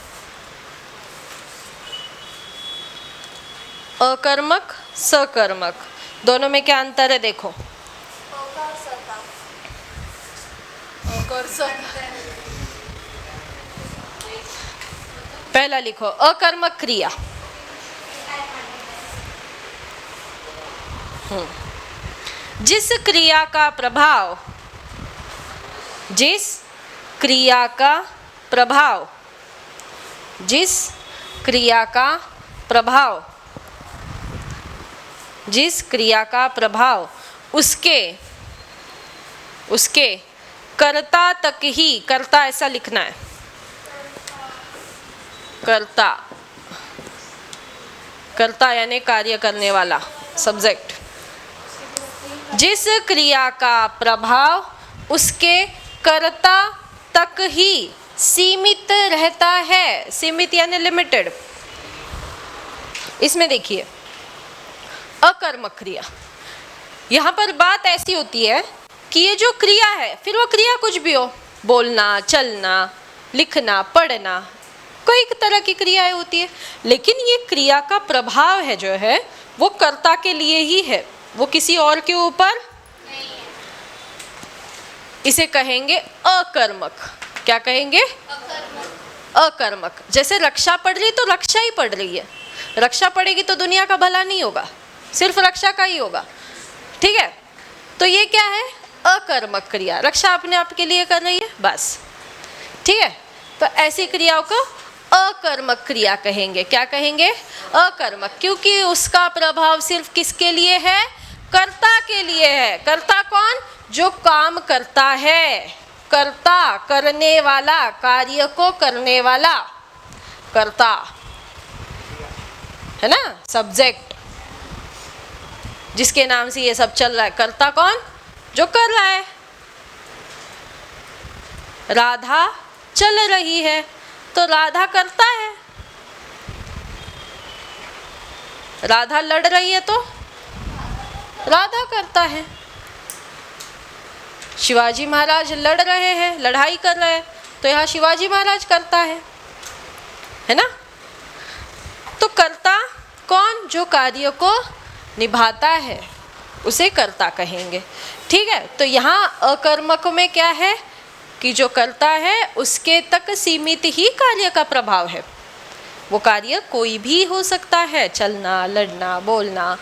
अकर्मक, सकर्मक, दोनों में क्या अंतर है देखो। पहला लिखो अकर्मक क्रिया, जिस क्रिया का प्रभाव, जिस क्रिया का प्रभाव, जिस क्रिया का प्रभाव, जिस क्रिया का प्रभाव उसके कर्ता तक ही, कर्ता ऐसा लिखना है, कर्ता, कर्ता यानी कार्य करने वाला, सब्जेक्ट। जिस क्रिया का प्रभाव उसके कर्ता तक ही सीमित रहता है, सीमित यानी लिमिटेड। इसमें देखिए अकर्मक क्रिया, यहाँ पर बात ऐसी होती है कि ये जो क्रिया है, फिर वो क्रिया कुछ भी हो, बोलना, चलना, लिखना, पढ़ना, कई तरह की क्रियाएं होती है, लेकिन ये क्रिया का प्रभाव है जो है वो कर्ता के लिए ही है, वो किसी और के ऊपर, इसे कहेंगे अकर्मक। क्या कहेंगे? अकर्मक। जैसे रक्षा पढ़ रही तो रक्षा ही पढ़ रही है, रक्षा पढ़ेगी तो दुनिया का भला नहीं होगा, सिर्फ रक्षा का ही होगा, ठीक है। तो ये क्या है? अकर्मक क्रिया, रक्षा अपने आप के लिए कर रही है बस, ठीक है। तो ऐसी क्रियाओं को अकर्मक क्रिया कहेंगे। क्या कहेंगे? अकर्मक, क्योंकि उसका प्रभाव सिर्फ किसके लिए है? कर्ता के लिए है। कर्ता कौन? जो काम करता है, कर्ता, करने वाला, कार्य को करने वाला, कर्ता है ना, सब्जेक्ट, जिसके नाम से ये सब चल रहा है। कर्ता कौन? जो कर रहा है। राधा चल रही है तो राधा करता है, राधा लड़ रही है तो राधा करता है। शिवाजी महाराज लड़ रहे हैं, लड़ाई कर रहे हैं, तो यहाँ शिवाजी महाराज करता है ना। तो कर्ता कौन? जो कार्य को निभाता है उसे कर्ता कहेंगे, ठीक है। तो यहाँ अकर्मक में क्या है कि जो करता है उसके तक सीमित ही कार्य का प्रभाव है। वो कार्य कोई भी हो सकता है, चलना, लड़ना, बोलना,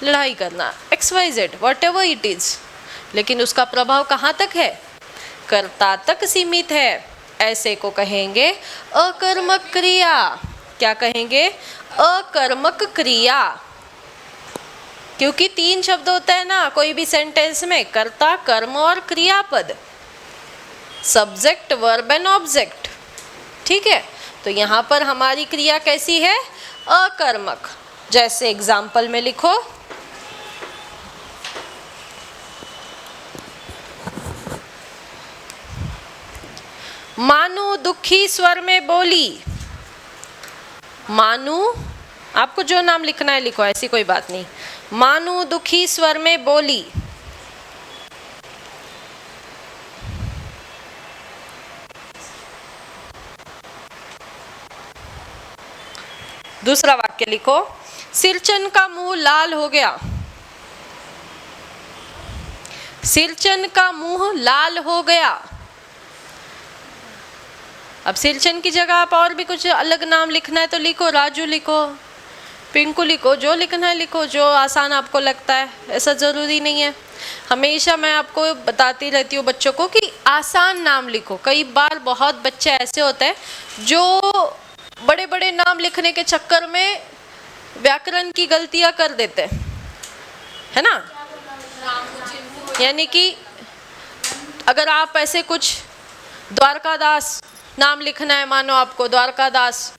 लड़ाई करना, XYZ, whatever it is, लेकिन उसका प्रभाव कहाँ तक है? कर्ता तक सीमित है। ऐसे को कहेंगे अकर्मक क्रिया। क्या कहेंगे? अकर्मक क्रिया। क्योंकि 3 शब्द होते हैं ना कोई भी सेंटेंस में, कर्ता, कर्म और क्रियापद, सब्जेक्ट, वर्ब एंड ऑब्जेक्ट, ठीक है। तो यहाँ पर हमारी क्रिया कैसी है? अकर्मक। जैसे एग्जाम्पल में लिखो, मानू दुखी स्वर में बोली। मानू, आपको जो नाम लिखना है लिखो, ऐसी कोई बात नहीं। मानू दुखी स्वर में बोली। दूसरा वाक्य लिखो, सिरचन का मुंह लाल हो गया। सिरचन का मुंह लाल हो गया। अब सिरचन की जगह आप और भी कुछ अलग नाम लिखना है तो लिखो, राजू लिखो, पिंकू लिखो, जो लिखना है लिखो, जो आसान आपको लगता है, ऐसा ज़रूरी नहीं है। हमेशा मैं आपको बताती रहती हूँ बच्चों को कि आसान नाम लिखो। कई बार बहुत बच्चे ऐसे होते हैं जो बड़े बड़े नाम लिखने के चक्कर में व्याकरण की गलतियाँ कर देते हैं, है ना। यानी कि अगर आप ऐसे कुछ द्वारकादास नाम लिखना है, मानो आपको द्वारकादास,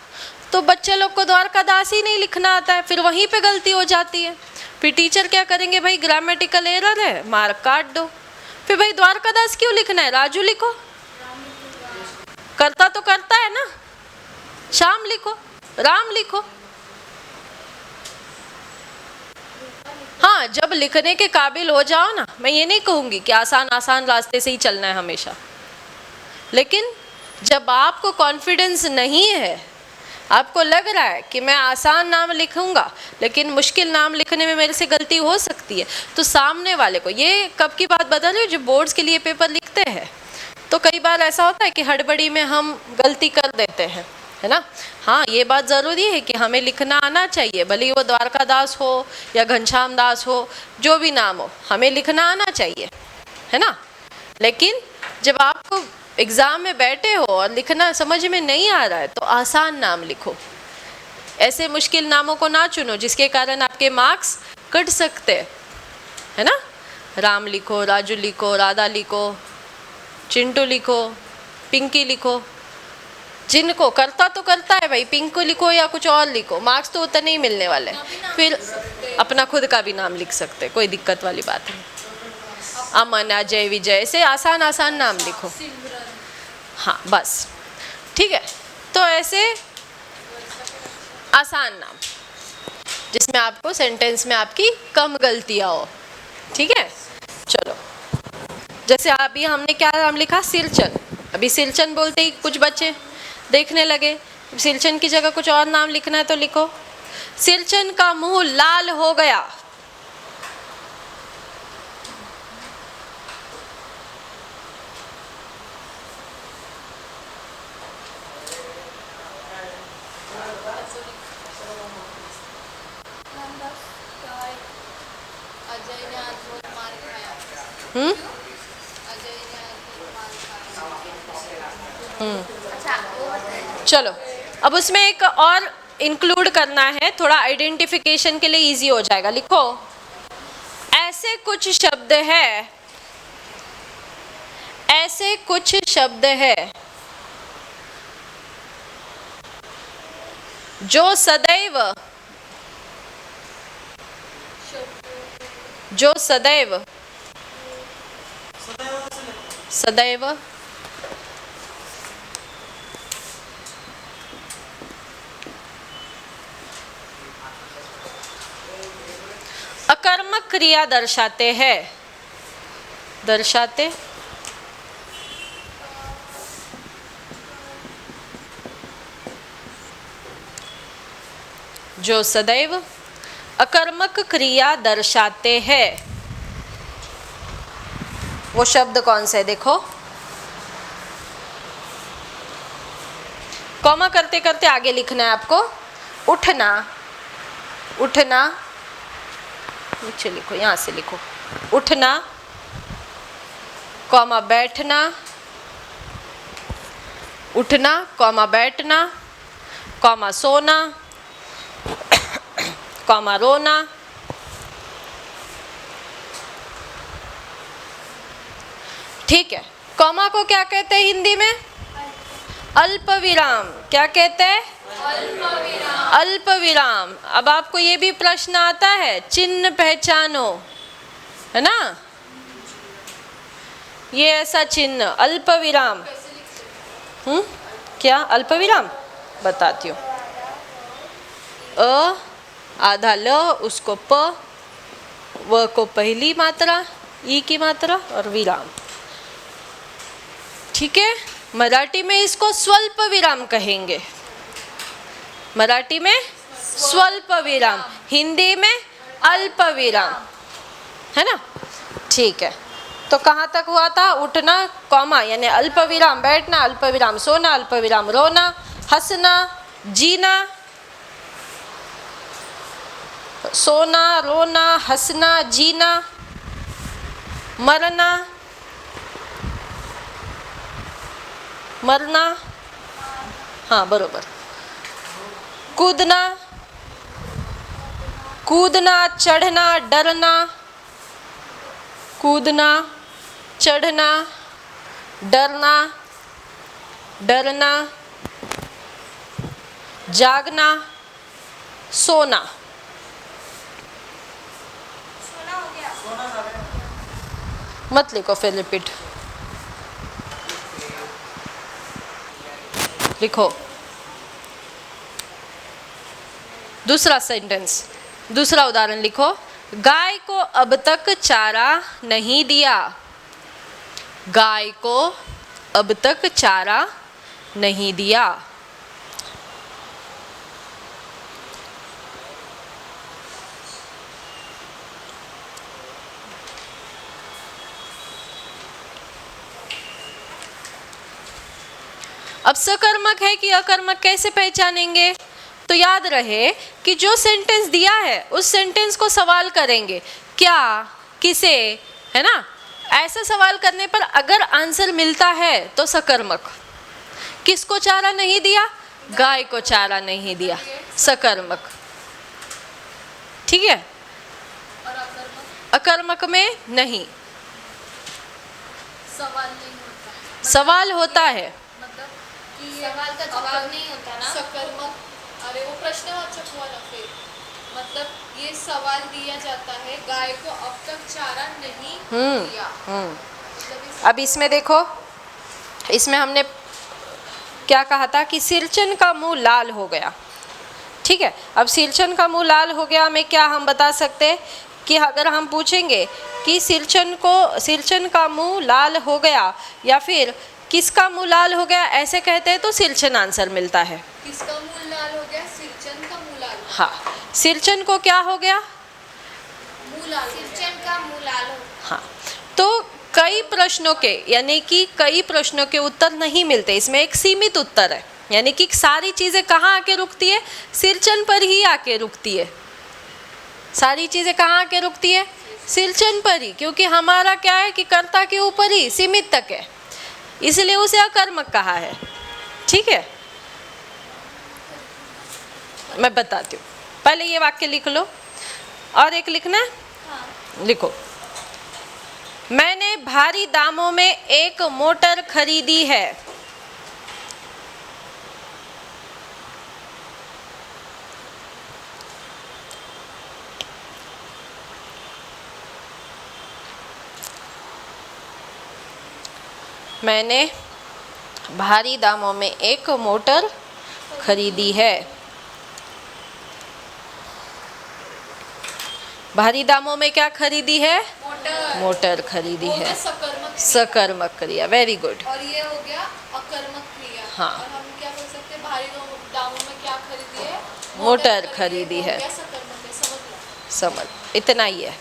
तो बच्चे लोग को द्वारकादास ही नहीं लिखना आता है, फिर वहीं पे गलती हो जाती है। फिर टीचर क्या करेंगे? भाई ग्रामेटिकल एरर है, मार्क काट दो। फिर भाई द्वारकादास क्यों लिखना है? राजू लिखो। करता तो करता है ना, श्याम लिखो, राम लिखो। हाँ, जब लिखने के काबिल हो जाओ ना, मैं ये नहीं कहूँगी कि आसान आसान रास्ते से ही चलना है हमेशा, लेकिन जब आपको कॉन्फिडेंस नहीं है, आपको लग रहा है कि मैं आसान नाम लिखूंगा लेकिन मुश्किल नाम लिखने में मेरे से गलती हो सकती है, तो सामने वाले को, ये कब की बात बता रही हूँ, जो बोर्ड्स के लिए पेपर लिखते हैं तो कई बार ऐसा होता है कि हड़बड़ी में हम गलती कर देते हैं, है ना। हाँ, ये बात ज़रूरी है कि हमें लिखना आना चाहिए, भले वो द्वारकादास हो या घनश्याम दास हो, जो भी नाम हो, हमें लिखना आना चाहिए, है ना। लेकिन जब आपको एग्ज़ाम में बैठे हो और लिखना समझ में नहीं आ रहा है तो आसान नाम लिखो। ऐसे मुश्किल नामों को ना चुनो जिसके कारण आपके मार्क्स कट सकते हैं, है ना। राम लिखो, राजू लिखो, राधा लिखो, चिंटू लिखो, पिंकी लिखो, जिनको करता तो करता है भाई, पिंकू लिखो या कुछ और लिखो, मार्क्स तो उतने ही मिलने वाले हैं। फिर अपना खुद का भी नाम लिख सकते, कोई दिक्कत वाली बात नहीं। अमन, अजय, विजय, ऐसे आसान आसान नाम लिखो। हाँ बस, ठीक है। तो ऐसे आसान नाम जिसमें आपको सेंटेंस में आपकी कम गलतियाँ हो, ठीक है। चलो, जैसे अभी हमने क्या नाम लिखा, सिरचन। अभी सिरचन बोलते ही कुछ बच्चे देखने लगे, सिरचन की जगह कुछ और नाम लिखना है तो लिखो। सिरचन का मुंह लाल हो गया। अजय ने आज बहुत मार खाया। हम्म अजय ने आज बहुत मार खाया। अच्छा वो बताइए। चलो, अब उसमें एक और इंक्लूड करना है, थोड़ा आइडेंटिफिकेशन के लिए इजी हो जाएगा। लिखो, ऐसे कुछ शब्द है, ऐसे कुछ शब्द है जो सदैव, जो सदैव, सदैव अकर्मक क्रिया दर्शाते हैं, दर्शाते, जो सदैव अकर्मक क्रिया दर्शाते हैं, वो शब्द कौन से है? देखो, कॉमा करते करते आगे लिखना है आपको। उठना, उठना, नीचे लिखो, यहाँ से लिखो, उठना, कॉमा बैठना, उठना, कॉमा बैठना, कॉमा सोना, कॉमा रोना, ठीक है। कॉमा को क्या कहते हैं हिंदी में? अल्प विराम। क्या कहते हैं? अल्प विराम। अब आपको ये भी प्रश्न आता है, चिन्ह पहचानो, है ना, ये ऐसा चिन्ह अल्प विराम। क्या अल्प विराम? बताती हूँ। अ आधा ल, उसको प, व को पहली मात्रा, ई की मात्रा और विराम, ठीक है। मराठी में इसको स्वल्प विराम कहेंगे, मराठी में स्वल्प विराम, हिंदी में अल्प विराम, है ना, ठीक है। तो कहाँ तक हुआ था? उठना, कॉमा यानी अल्प विराम, बैठना, अल्प विराम, सोना, अल्प विराम, रोना, हंसना, जीना, सोना, रोना, हंसना, जीना, मरना, मरना, हाँ बरोबर, कूदना, कूदना, चढ़ना, डरना, कूदना, चढ़ना, डरना, डरना, जागना, सोना। मत लिखो, फिर रिपीट लिखो। दूसरा सेंटेंस, दूसरा उदाहरण लिखो। गाय को अब तक चारा नहीं दिया, गाय को अब तक चारा नहीं दिया। अब सकर्मक है कि अकर्मक कैसे पहचानेंगे? तो याद रहे कि जो सेंटेंस दिया है उस सेंटेंस को सवाल करेंगे, क्या, किसे, है ना। ऐसा सवाल करने पर अगर आंसर मिलता है तो सकर्मक। किसको चारा नहीं दिया? गाय को चारा नहीं दिया, सकर्मक, ठीक है। अकर्मक में नहीं, सवाल नहीं होता, सवाल होता है। मतलब कि सवाल का जवाब नहीं होता ना। सकर्मक, अरे वो प्रश्नवाचक हुआ ना फिर। मतलब ये सवाल दिया जाता है, गाय को अब तक चारा नहीं दिया। मतलब इस- अब इसमें देखो, इसमें हमने क्या कहा था कि सिरचन का मुंह लाल हो गया। ठीक है, अब सिरचन का मुंह लाल हो गया में क्या हम बता सकते हैं कि अगर हम पूछेंगे कि सिरचन का मुंह लाल हो गया या फिर किसका मुंह लाल हो गया, ऐसे कहते हैं तो सिरचन आंसर मिलता है। किसका मुंह लाल हो गया? सिरचन का मुंह लाल। हाँ, सिरचन को क्या हो गया? मुंह लाल। सिरचन का मुंह लाल हो। हाँ, तो कई प्रश्नों के यानी कि कई प्रश्नों के उत्तर नहीं मिलते, इसमें एक सीमित उत्तर है। यानी कि सारी चीज़ें कहाँ आके रुकती है? सिरचन पर ही आके रुकती है। सारी चीज़ें कहाँ आके रुकती है? सिरचन पर ही, क्योंकि हमारा क्या है कि कर्ता के ऊपर ही सीमित तक है, इसलिए उसे अकर्मक कहा है। ठीक है, मैं बताती हूँ, पहले ये वाक्य लिख लो और एक लिखना है। लिखो, मैंने भारी दामों में एक मोटर खरीदी है। मैंने भारी दामों में एक मोटर खरीदी है। भारी दामों में क्या खरीदी है? मोटर खरीदी वो है। है सकर्मक। सकर्मक क्रिया, वेरी गुड। और ये हो गया अकर्मक क्रिया। हाँ। और हम क्या बोल सकते हैं? भारी दामों में क्या खरीदी है? मोटर खरीदी है। वो क्या सकर्मक है? समझ लो। समझ, इतना ही है,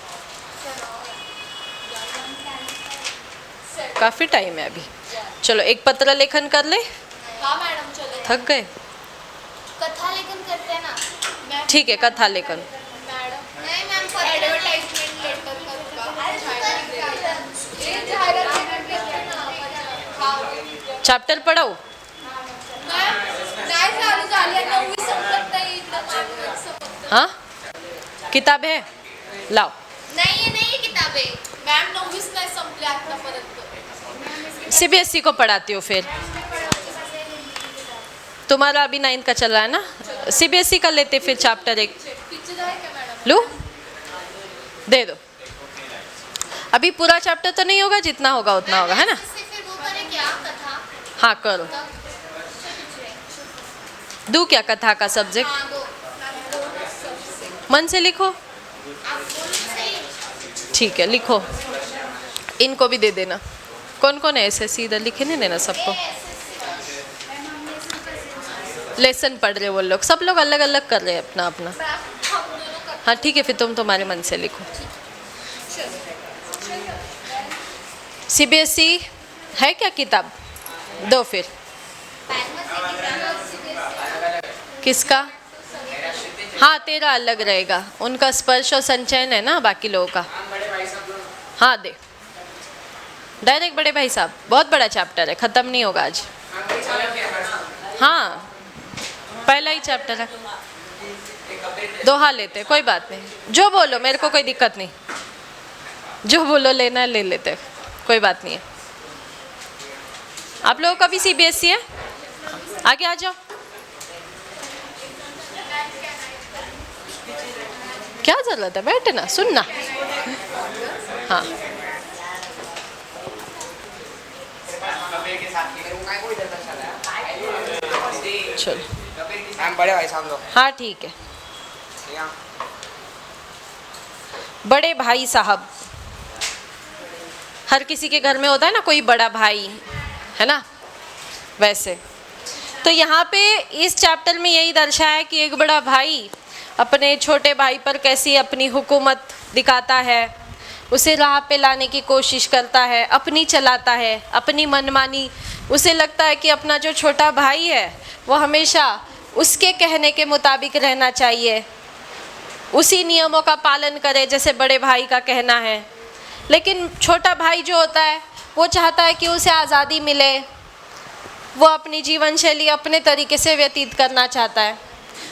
सेट। काफ़ी टाइम है अभी। चलो एक पत्र लेखन कर ले, हाँ मैडम, चलो। थक गए? कथा लेखन करते हैं ना मैम, ठीक है, कथा लेखन। मैडम नहीं मैम, एडवर्टाइजमेंट लेटर का चैप्टर पढ़ाओ। नाही चालू झाले, 9वी संपत नाही इकडं, 9वी संपत. हाँ, किताब है, लाओ। नहीं, ये नहीं किताबें। मॅम 9वीच नाही संपले आतापर्यंत. सीबीएसई को पढ़ाती हो फिर? तुम्हारा अभी 9th का चल रहा है ना, सीबीएसई का लेते फिर चैप्टर 1 पिक्चर आहे का मॅडम? लो, दे दो। अभी पूरा चैप्टर तो नहीं होगा, जितना होगा उतना होगा, है ना? इससे फिर वो करें क्या कथा? हाँ करो। दूँ क्या कथा का सब्जेक्ट? हाँ, दो। मन से लिखो। आप बोलो सही। ठीक है, लिखो। इनको भी दे देना। कौन कौन है ऐसे? सीधा लिखे नहीं देना सबको। लेसन पढ़ रहे वो लोग, सब लोग अलग अलग कर रहे हैं अपना अपना। हम दोनों का हाँ ठीक है, फिर तुम तुम्हारे मन से लिखो। सीबीएसई है क्या किताब? दो फिर। किसका? हाँ, तेरा अलग रहेगा, उनका स्पर्श और संचयन है ना, बाकी लोगों का। हाँ दे, डायरेक्ट बड़े भाई साहब, बहुत बड़ा चैप्टर है, ख़त्म नहीं होगा आज। हाँ, पहला ही चैप्टर है, दोहा लेते, कोई बात नहीं, जो बोलो, मेरे को कोई दिक्कत नहीं, जो बोलो लेना है ले लेते, कोई बात नहीं है। आप लोगों का भी सीबीएसई है? आगे आ जाओ। क्या जरूरत है, बैठे ना, सुनना। हाँ चलो, मैम बड़े भाई साहब लोग। हाँ ठीक है। बड़े भाई साहब, हर किसी के घर में होता है ना कोई बड़ा भाई, है ना? वैसे तो यहाँ पे इस चैप्टर में यही दर्शाया है कि एक बड़ा भाई अपने छोटे भाई पर कैसी अपनी हुकूमत दिखाता है, उसे राह पे लाने की कोशिश करता है, अपनी चलाता है, अपनी मनमानी। उसे लगता है कि अपना जो छोटा भाई है वो हमेशा उसके कहने के मुताबिक रहना चाहिए, उसी नियमों का पालन करे जैसे बड़े भाई का कहना है। लेकिन छोटा भाई जो होता है वो चाहता है कि उसे आज़ादी मिले, वो अपनी जीवन शैली अपने तरीके से व्यतीत करना चाहता है।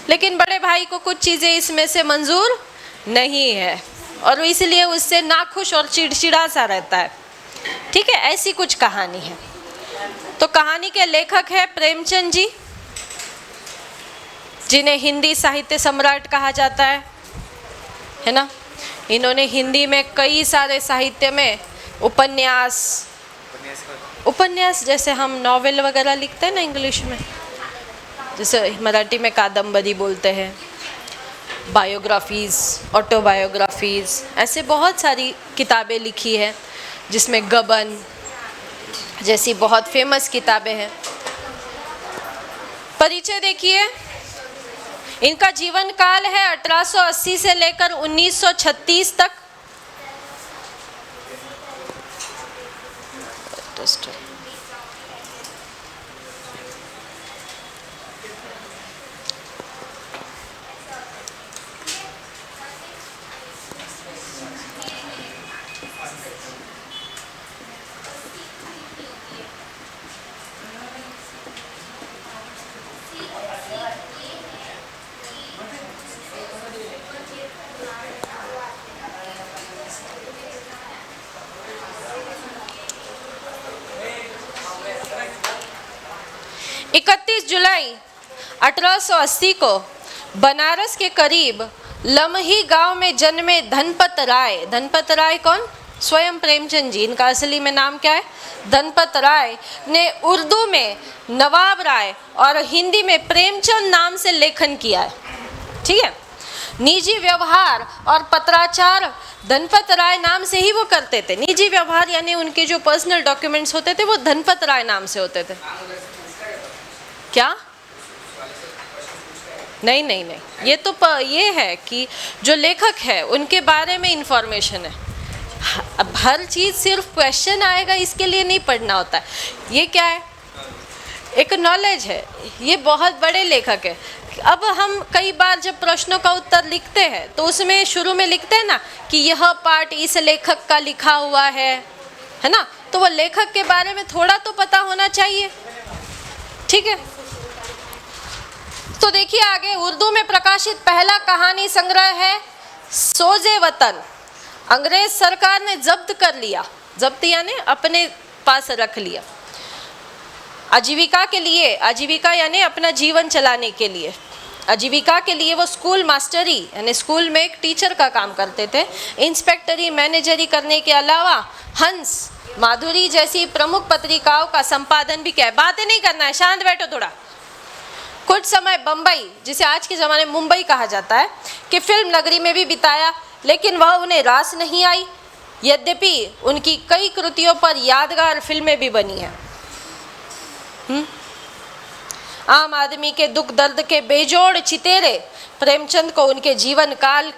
लेकिन बड़े भाई को कुछ चीज़ें इसमें से मंजूर नहीं है और इसलिए उससे नाखुश और चिड़चिड़ा सा रहता है। ठीक है, ऐसी कुछ कहानी है। तो कहानी के लेखक है प्रेमचंद जी, जिन्हें हिंदी साहित्य सम्राट कहा जाता है ना। इन्होंने हिंदी में कई सारे साहित्य में उपन्यास जैसे हम नॉवेल वगैरह लिखते हैं ना इंग्लिश में, जैसे मराठी में कादम्बरी बोलते हैं, बायोग्राफीज़, ऑटोबायोग्राफीज़, ऐसे बहुत सारी किताबें लिखी है, जिसमें गबन जैसी बहुत फेमस किताबें हैं। परिचय देखिए, इनका जीवन काल है 1880 से लेकर 1936 तक। जुलाई 1880 को बनारस के करीब लमही गांव में जन्मे धनपत राय। धनपत राय कौन? स्वयं प्रेमचंद जी। इनका असली में नाम क्या है? धनपत राय ने उर्दू में नवाब राय और हिंदी में प्रेमचंद नाम से लेखन किया है। ठीक है। निजी व्यवहार और पत्राचार धनपत राय नाम से ही वो करते थे। निजी व्यवहार यानी उनके जो पर्सनल डॉक्यूमेंट्स होते थे वो धनपत राय नाम से होते थे। क्या? नहीं नहीं नहीं, ये तो ये है कि जो लेखक है उनके बारे में इंफॉर्मेशन है। अब हर चीज़ सिर्फ क्वेश्चन आएगा इसके लिए नहीं पढ़ना होता है। ये क्या है? एक नॉलेज है। ये बहुत बड़े लेखक है। अब हम कई बार जब प्रश्नों का उत्तर लिखते हैं तो उसमें शुरू में लिखते हैं ना कि यह पाठ इस लेखक का लिखा हुआ है ना। तो वो लेखक के बारे में थोड़ा तो पता होना चाहिए। ठीक है। तो देखिए आगे, उर्दू में प्रकाशित पहला कहानी संग्रह है सोजे वतन। अंग्रेज सरकार ने जब्त कर लिया। जब्त यानी अपने पास रख लिया। आजीविका के लिए, आजीविका यानी अपना जीवन चलाने के लिए, आजीविका के लिए वो स्कूल मास्टरी यानी स्कूल में एक टीचर का काम करते थे। इंस्पेक्टरी, मैनेजरी करने के अलावा हंस, माधुरी जैसी प्रमुख पत्रिकाओं का संपादन भी किया है। बातें नहीं करना है, शांत बैठो थोड़ा। कुछ समय बम्बई, जिसे आज के ज़माने में मुंबई कहा जाता है, कि फिल्म नगरी में भी बिताया, लेकिन वह उन्हें रास नहीं आई। यद्यपि उनकी कई कृतियों पर यादगार फिल्में भी बनी हैं। आम आदमी के दुख दर्द के बेजोड़ चितेरे प्रेमचंद को उनके जीवन काल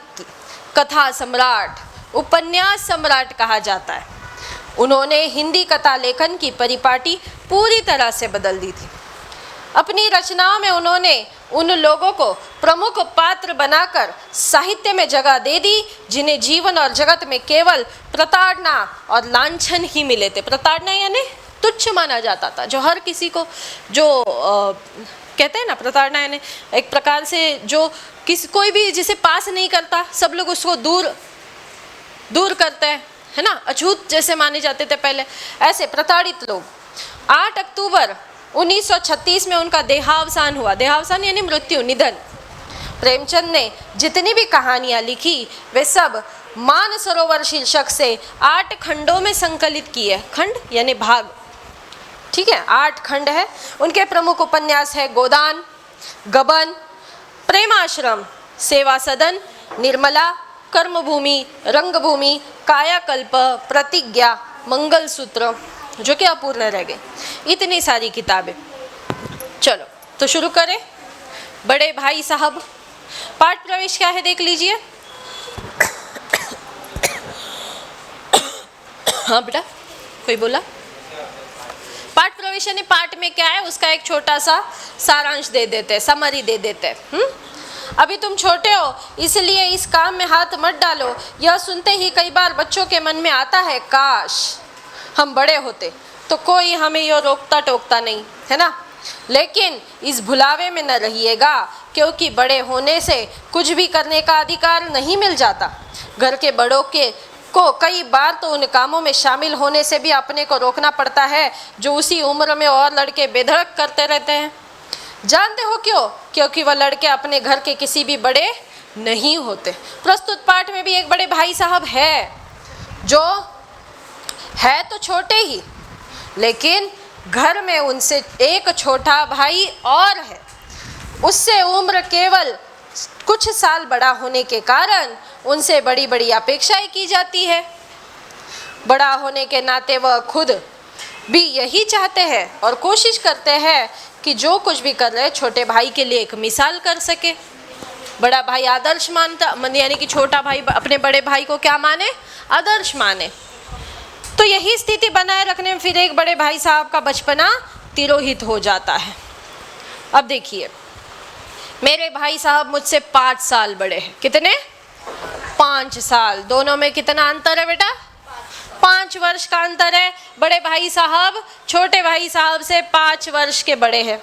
कथा सम्राट, उपन्यास सम्राट कहा जाता है। उन्होंने हिंदी कथा लेखन की परिपाटी पूरी तरह से बदल दी थी। अपनी रचनाओं में उन्होंने उन लोगों को प्रमुख पात्र बनाकर साहित्य में जगह दे दी जिन्हें जीवन और जगत में केवल प्रताड़ना और लांछन ही मिले थे। प्रताड़ना यानी तुच्छ माना जाता था, जो हर किसी को जो कहते हैं ना, प्रताड़ना यानी एक प्रकार से जो कोई भी जिसे पास नहीं करता, सब लोग उसको दूर करते हैं, है ना, अछूत जैसे माने जाते थे पहले, ऐसे प्रताड़ित लोग। 8 अक्टूबर 1936 में उनका देहावसान हुआ। देहावसान यानी मृत्यु, निधन। प्रेमचंद ने जितनी भी कहानियाँ लिखी वे सब मानसरोवर शीर्षक से 8 खंडों में संकलित की है। खंड यानी भाग। ठीक है, 8 खंड है। उनके प्रमुख उपन्यास है गोदान, गबन, प्रेमाश्रम, सेवा सदन, निर्मला, कर्मभूमि, रंगभूमि, कायाकल्प, प्रतिज्ञा, मंगलसूत्र, जो कि अपूर्ण रह गई। इतनी सारी किताबें। चलो तो शुरू करें। बड़े भाई साहब, पाठ प्रवेश क्या है देख लीजिए। हाँ बेटा, कोई बोला? पाठ प्रवेश यानी पाठ में क्या है उसका एक छोटा सा सारांश दे देते हैं, समरी दे देते हैं। अभी तुम छोटे हो इसलिए इस काम में हाथ मत डालो। यह सुनते ही कई बार बच्चों के मन में आता है, काश हम बड़े होते तो कोई हमें यो रोकता टोकता नहीं, है ना। लेकिन इस भुलावे में न रहिएगा, क्योंकि बड़े होने से कुछ भी करने का अधिकार नहीं मिल जाता। घर के बड़ों के को कई बार तो उन कामों में शामिल होने से भी अपने को रोकना पड़ता है जो उसी उम्र में और लड़के बेधड़क करते रहते हैं। जानते हो क्यों? क्योंकि वह लड़के अपने घर के किसी भी बड़े नहीं होते। प्रस्तुत पाठ में भी एक बड़े भाई साहब है जो है तो छोटे ही, लेकिन घर में उनसे एक छोटा भाई और है। उससे उम्र केवल कुछ साल बड़ा होने के कारण उनसे बड़ी बड़ी अपेक्षाएं की जाती है। बड़ा होने के नाते वह खुद भी यही चाहते हैं और कोशिश करते हैं कि जो कुछ भी कर रहे छोटे भाई के लिए एक मिसाल कर सके। बड़ा भाई आदर्श मानता, यानी कि छोटा भाई अपने बड़े भाई को क्या माने? आदर्श माने। तो यही स्थिति बनाए रखने में फिर एक बड़े भाई साहब का बचपना तिरोहित हो जाता है। अब देखिए, मेरे भाई साहब मुझसे 5 साल बड़े हैं। कितने? 5 साल। दोनों में कितना अंतर है बेटा? 5 वर्ष का अंतर है। बड़े भाई साहब छोटे भाई साहब से 5 वर्ष के बड़े हैं,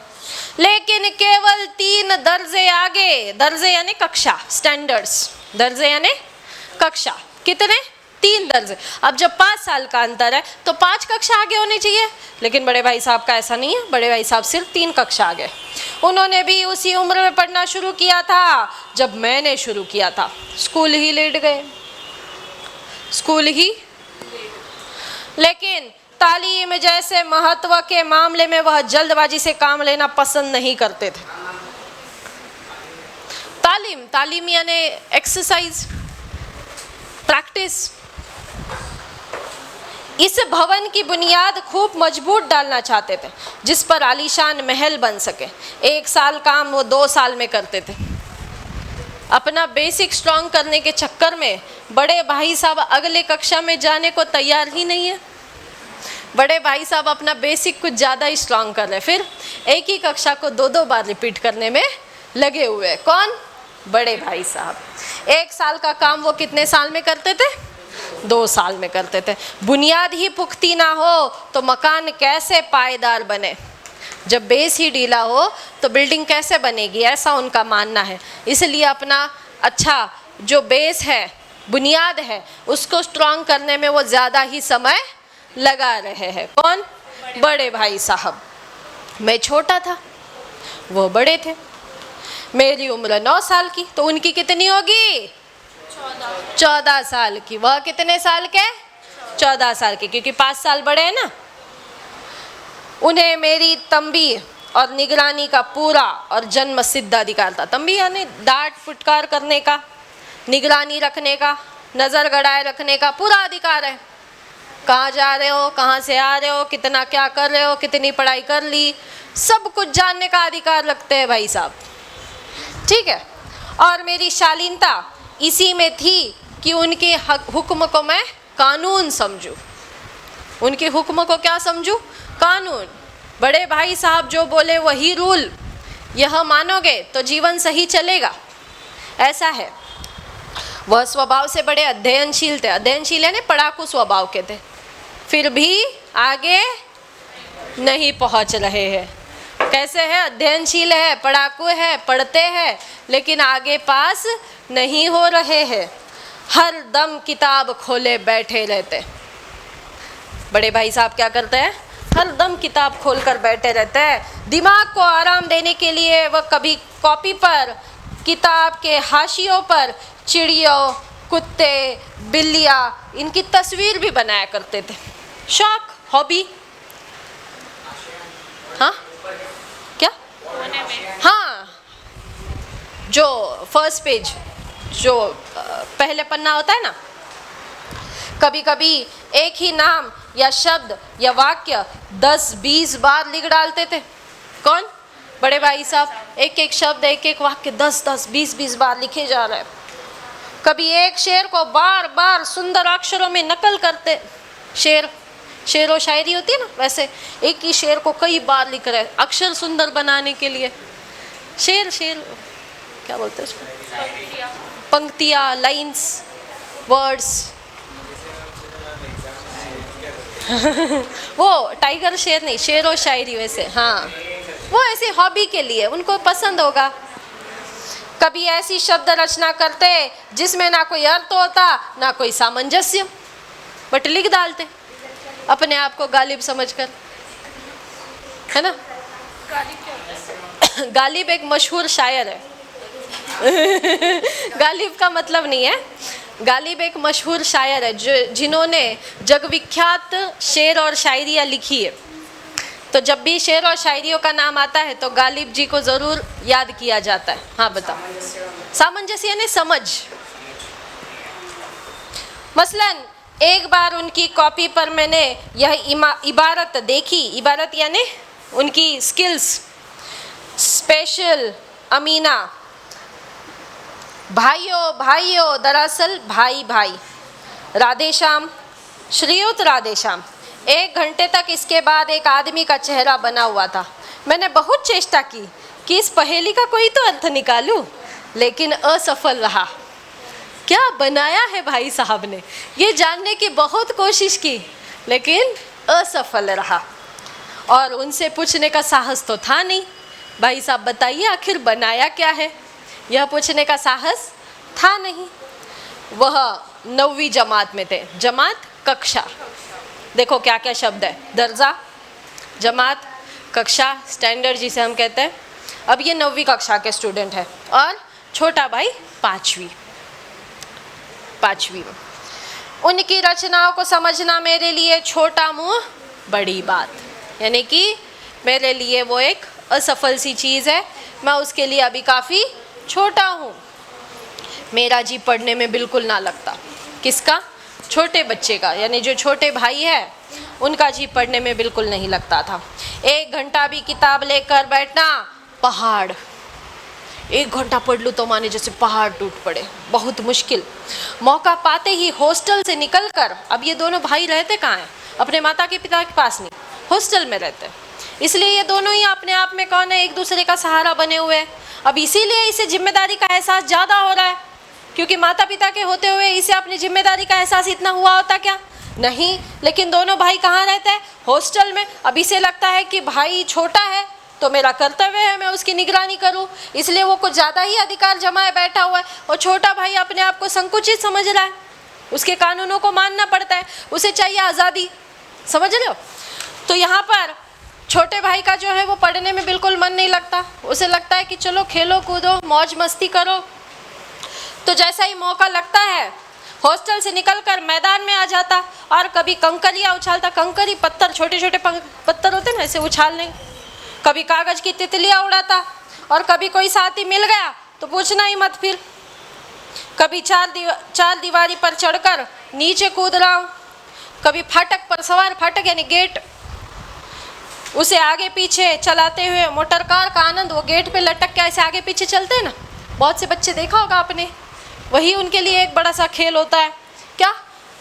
लेकिन केवल 3 दर्जे आगे। दर्जे यानी कक्षा, स्टैंडर्ड्स। दर्जे यानी कक्षा। कितने? 3 दर्जे। अब जब 5 साल का अंतर है तो 5 कक्षा आगे होनी चाहिए, लेकिन बड़े भाई साहब का ऐसा नहीं है। बड़े भाई साहब सिर्फ 3 कक्षा आगे। उन्होंने भी उसी उम्र में पढ़ना शुरू किया था जब मैंने शुरू किया था। स्कूल ही लेट गए, स्कूल ही। लेकिन तालीम जैसे महत्व के मामले में वह जल्दबाजी से काम लेना पसंद नहीं करते थे। तालीम यानी एक्सरसाइज, प्रैक्टिस। इस भवन की बुनियाद खूब मजबूत डालना चाहते थे जिस पर आलीशान महल बन सके। 1 साल काम वो 2 साल में करते थे। अपना बेसिक स्ट्रॉन्ग करने के चक्कर में बड़े भाई साहब अगले कक्षा में जाने को तैयार ही नहीं है। बड़े भाई साहब अपना बेसिक कुछ ज़्यादा ही स्ट्रॉन्ग कर रहे, फिर एक ही कक्षा को 2-2 बार रिपीट करने में लगे हुए। कौन? बड़े भाई साहब। 1 साल का काम वो कितने साल में करते थे? 2 साल में करते थे। बुनियाद ही पुख्ती ना हो तो मकान कैसे पायदार बने? जब बेस ही ढीला हो तो बिल्डिंग कैसे बनेगी, ऐसा उनका मानना है। इसलिए अपना अच्छा जो बेस है, बुनियाद है, उसको स्ट्रॉन्ग करने में वो ज़्यादा ही समय लगा रहे हैं। कौन? बड़े भाई साहब। मैं छोटा था, वो बड़े थे। मेरी उम्र 9 साल की, तो उनकी कितनी होगी? 14 साल की। वह कितने साल के? 14 साल के, क्योंकि 5 साल बड़े हैं ना। उन्हें मेरी तंबी और निगरानी का पूरा और जन्म सिद्ध अधिकार था। तंबी यानी डांट फुटकार करने का, निगरानी रखने का, नज़र गड़ाए रखने का पूरा अधिकार है। कहाँ जा रहे हो, कहाँ से आ रहे हो, कितना क्या कर रहे हो, कितनी पढ़ाई कर ली, सब कुछ जानने का अधिकार रखते हैं भाई साहब। ठीक है। और मेरी शालीनता इसी में थी कि उनके हुक्म को मैं कानून समझूं। उनके हुक्म को क्या समझूं? कानून। बड़े भाई साहब जो बोले वही रूल, यह मानोगे तो जीवन सही चलेगा, ऐसा है। वह स्वभाव से बड़े अध्ययनशील थे। अध्ययनशील यानी पढ़ाकू स्वभाव के थे, फिर भी आगे नहीं पहुंच रहे हैं। कैसे है? अध्ययनशील है, पढ़ाकू है, पढ़ते हैं, लेकिन आगे पास नहीं हो रहे हैं। हर दम किताब खोले बैठे रहते। बड़े भाई साहब क्या करते हैं? हर दम किताब खोलकर बैठे रहते हैं। दिमाग को आराम देने के लिए वह कभी कॉपी पर, किताब के हाशियों पर चिड़ियों, कुत्ते, बिल्लियाँ, इनकी तस्वीर भी बनाया करते थे। शौक, हॉबी। हाँ क्या? हाँ, जो फर्स्ट पेज, जो पहले पन्ना होता है ना, कभी कभी एक ही नाम या शब्द या वाक्य 10-20 बार लिख डालते थे। कौन? बड़े भाई साहब। एक एक शब्द, एक एक वाक्य 10-10, 20-20 बार लिखे जा रहे हैं। कभी एक शेर को बार बार सुंदर अक्षरों में नकल करते। शेर व शायरी होती है ना, वैसे एक ही शेर को कई बार लिख रहे, अक्षर सुंदर बनाने के लिए। शेर क्या बोलते हैं उसको? पंक्तियाँ, लाइन्स, वर्ड्स। वो टाइगर शेर नहीं, शेर और शायरी वैसे। हाँ, वो ऐसे हॉबी के लिए उनको पसंद होगा। कभी ऐसी शब्द रचना करते जिसमें ना कोई अर्थ होता ना कोई सामंजस्य, बट लिख डालते अपने आप को गालिब समझकर, है ना। गालिब एक मशहूर शायर है। गालिब का मतलब नहीं है, गालिब एक मशहूर शायर है जिन्होंने जगविख्यात शेर और शायरियाँ लिखी है। तो जब भी शेर और शायरियों का नाम आता है तो गालिब जी को ज़रूर याद किया जाता है। हाँ बताओ। सामंजस्य यानी समझ। मसलन एक बार उनकी कॉपी पर मैंने यह इबारत देखी, इबारत यानी उनकी स्किल्स, स्पेशल अमीना, भाइयों भाइयों दरअसल भाई भाई, राधेश्याम श्रीयुत राधेश्याम। 1 घंटे तक इसके बाद एक आदमी का चेहरा बना हुआ था। मैंने बहुत चेष्टा की कि इस पहेली का कोई तो अर्थ निकालूं, लेकिन असफल रहा। क्या बनाया है भाई साहब ने, ये जानने की बहुत कोशिश की, लेकिन असफल रहा। और उनसे पूछने का साहस तो था नहीं, भाई साहब बताइए आखिर बनाया क्या है, यह पूछने का साहस था नहीं। वह 9वीं जमात में थे। जमात कक्षा, देखो क्या क्या शब्द है, दर्जा, जमात, कक्षा, स्टैंडर्ड जिसे हम कहते हैं। अब ये 9वीं कक्षा के स्टूडेंट है और छोटा भाई 5वीं में। उनकी रचनाओं को समझना मेरे लिए छोटा मुँह बड़ी बात, यानी कि मेरे लिए वो एक असफल सी चीज़ है, मैं उसके लिए अभी काफ़ी छोटा हूँ। मेरा जी पढ़ने में बिल्कुल ना लगता। किसका? छोटे बच्चे का, यानी जो छोटे भाई है उनका जी पढ़ने में बिल्कुल नहीं लगता था। 1 घंटा भी किताब लेकर बैठना पहाड़, 1 घंटा पढ़ लूँ तो माने जैसे पहाड़ टूट पड़े, बहुत मुश्किल। मौका पाते ही हॉस्टल से निकलकर, अब ये दोनों भाई रहते कहाँ हैं? अपने माता के पिता के पास नहीं, हॉस्टल में रहते, इसलिए ये दोनों ही अपने आप में कौन है, एक दूसरे का सहारा बने हुए हैं। अब इसीलिए इसे जिम्मेदारी का एहसास ज़्यादा हो रहा है, क्योंकि माता पिता के होते हुए इसे अपनी जिम्मेदारी का एहसास इतना हुआ होता क्या? नहीं। लेकिन दोनों भाई कहाँ रहते हैं? हॉस्टल में। अब इसे लगता है कि भाई छोटा है तो मेरा कर्तव्य है मैं उसकी निगरानी करूं, इसलिए वो कुछ ज़्यादा ही अधिकार जमाए बैठा हुआ है। और छोटा भाई अपने आप को संकुचित समझ रहा है, उसके कानूनों को मानना पड़ता है, उसे चाहिए आज़ादी। समझ रहे हो? तो यहाँ पर छोटे भाई का जो है वो पढ़ने में बिल्कुल मन नहीं लगता, उसे लगता है कि चलो खेलो कूदो मौज मस्ती करो। तो जैसा ही मौका लगता है हॉस्टल से निकलकर मैदान में आ जाता और कभी कंकरियाँ उछालता, कंकरी पत्थर, छोटे छोटे पत्थर होते ना, ऐसे उछालने। कभी कागज़ की तितलियाँ उड़ाता और कभी कोई साथी मिल गया तो पूछना ही मत फिर। कभी चार दीवारी पर चढ़कर नीचे कूद रहा हूँ, कभी फाटक पर सवार, फाटक यानी गेट, उसे आगे पीछे चलाते हुए मोटर कार का आनंद, वो गेट पे लटक के ऐसे आगे पीछे चलते हैं ना, बहुत से बच्चे देखा होगा आपने, वही उनके लिए एक बड़ा सा खेल होता है। क्या?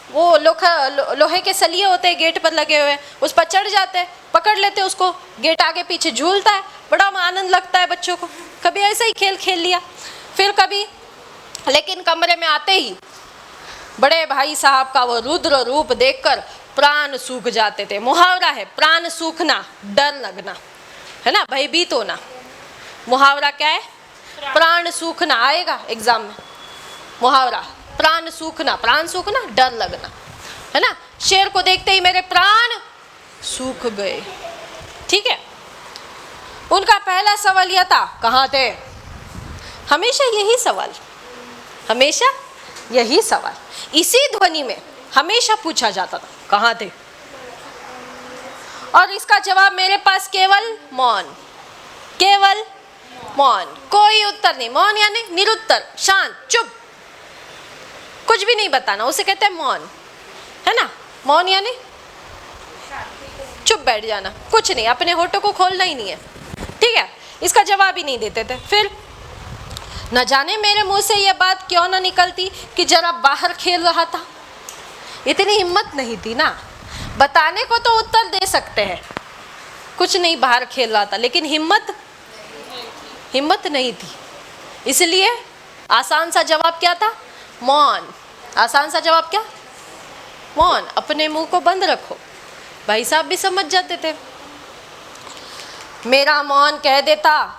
वो लोहे के सलिए होते हैं गेट पर लगे हुए, उस पर चढ़ जाते हैं, पकड़ लेते उसको, गेट आगे पीछे झूलता है, बड़ा आनंद लगता है बच्चों को। कभी ऐसा ही खेल खेल लिया। फिर कभी, लेकिन कमरे में आते ही बड़े भाई साहब का वो रुद्र रूप देखकर प्राण सूख जाते थे। मुहावरा है प्राण सूखना, डर लगना, है ना, भयभीत होना। मुहावरा क्या है? प्राण सूखना, आएगा एग्जाम में मुहावरा, प्राण सूखना, डर लगना, है ना। शेर को देखते ही मेरे प्राण सूख गए। ठीक है। उनका पहला सवाल यह था, कहाँ थे? हमेशा यही सवाल, हमेशा यही सवाल इसी ध्वनि में हमेशा पूछा जाता था, कहाँ थे? और इसका जवाब मेरे पास केवल मौन, केवल मौन, कोई उत्तर नहीं। मौन यानी निरुत्तर, शांत, चुप, कुछ भी नहीं बताना, उसे कहते हैं मौन, है ना। मौन यानी चुप बैठ जाना, कुछ नहीं, अपने होठों को खोलना ही नहीं है। ठीक है। इसका जवाब ही नहीं देते थे। फिर न जाने मेरे मुंह से यह बात क्यों ना निकलती कि जरा बाहर खेल रहा था। इतनी हिम्मत नहीं थी ना, बताने को तो उत्तर दे सकते हैं, कुछ नहीं बाहर खेल रहा था, लेकिन हिम्मत नहीं थी। इसलिए आसान सा जवाब क्या था? मौन। आसान सा जवाब क्या? मौन। अपने मुंह को बंद रखो। भाई साहब भी समझ जाते थे। मेरा मौन कह देता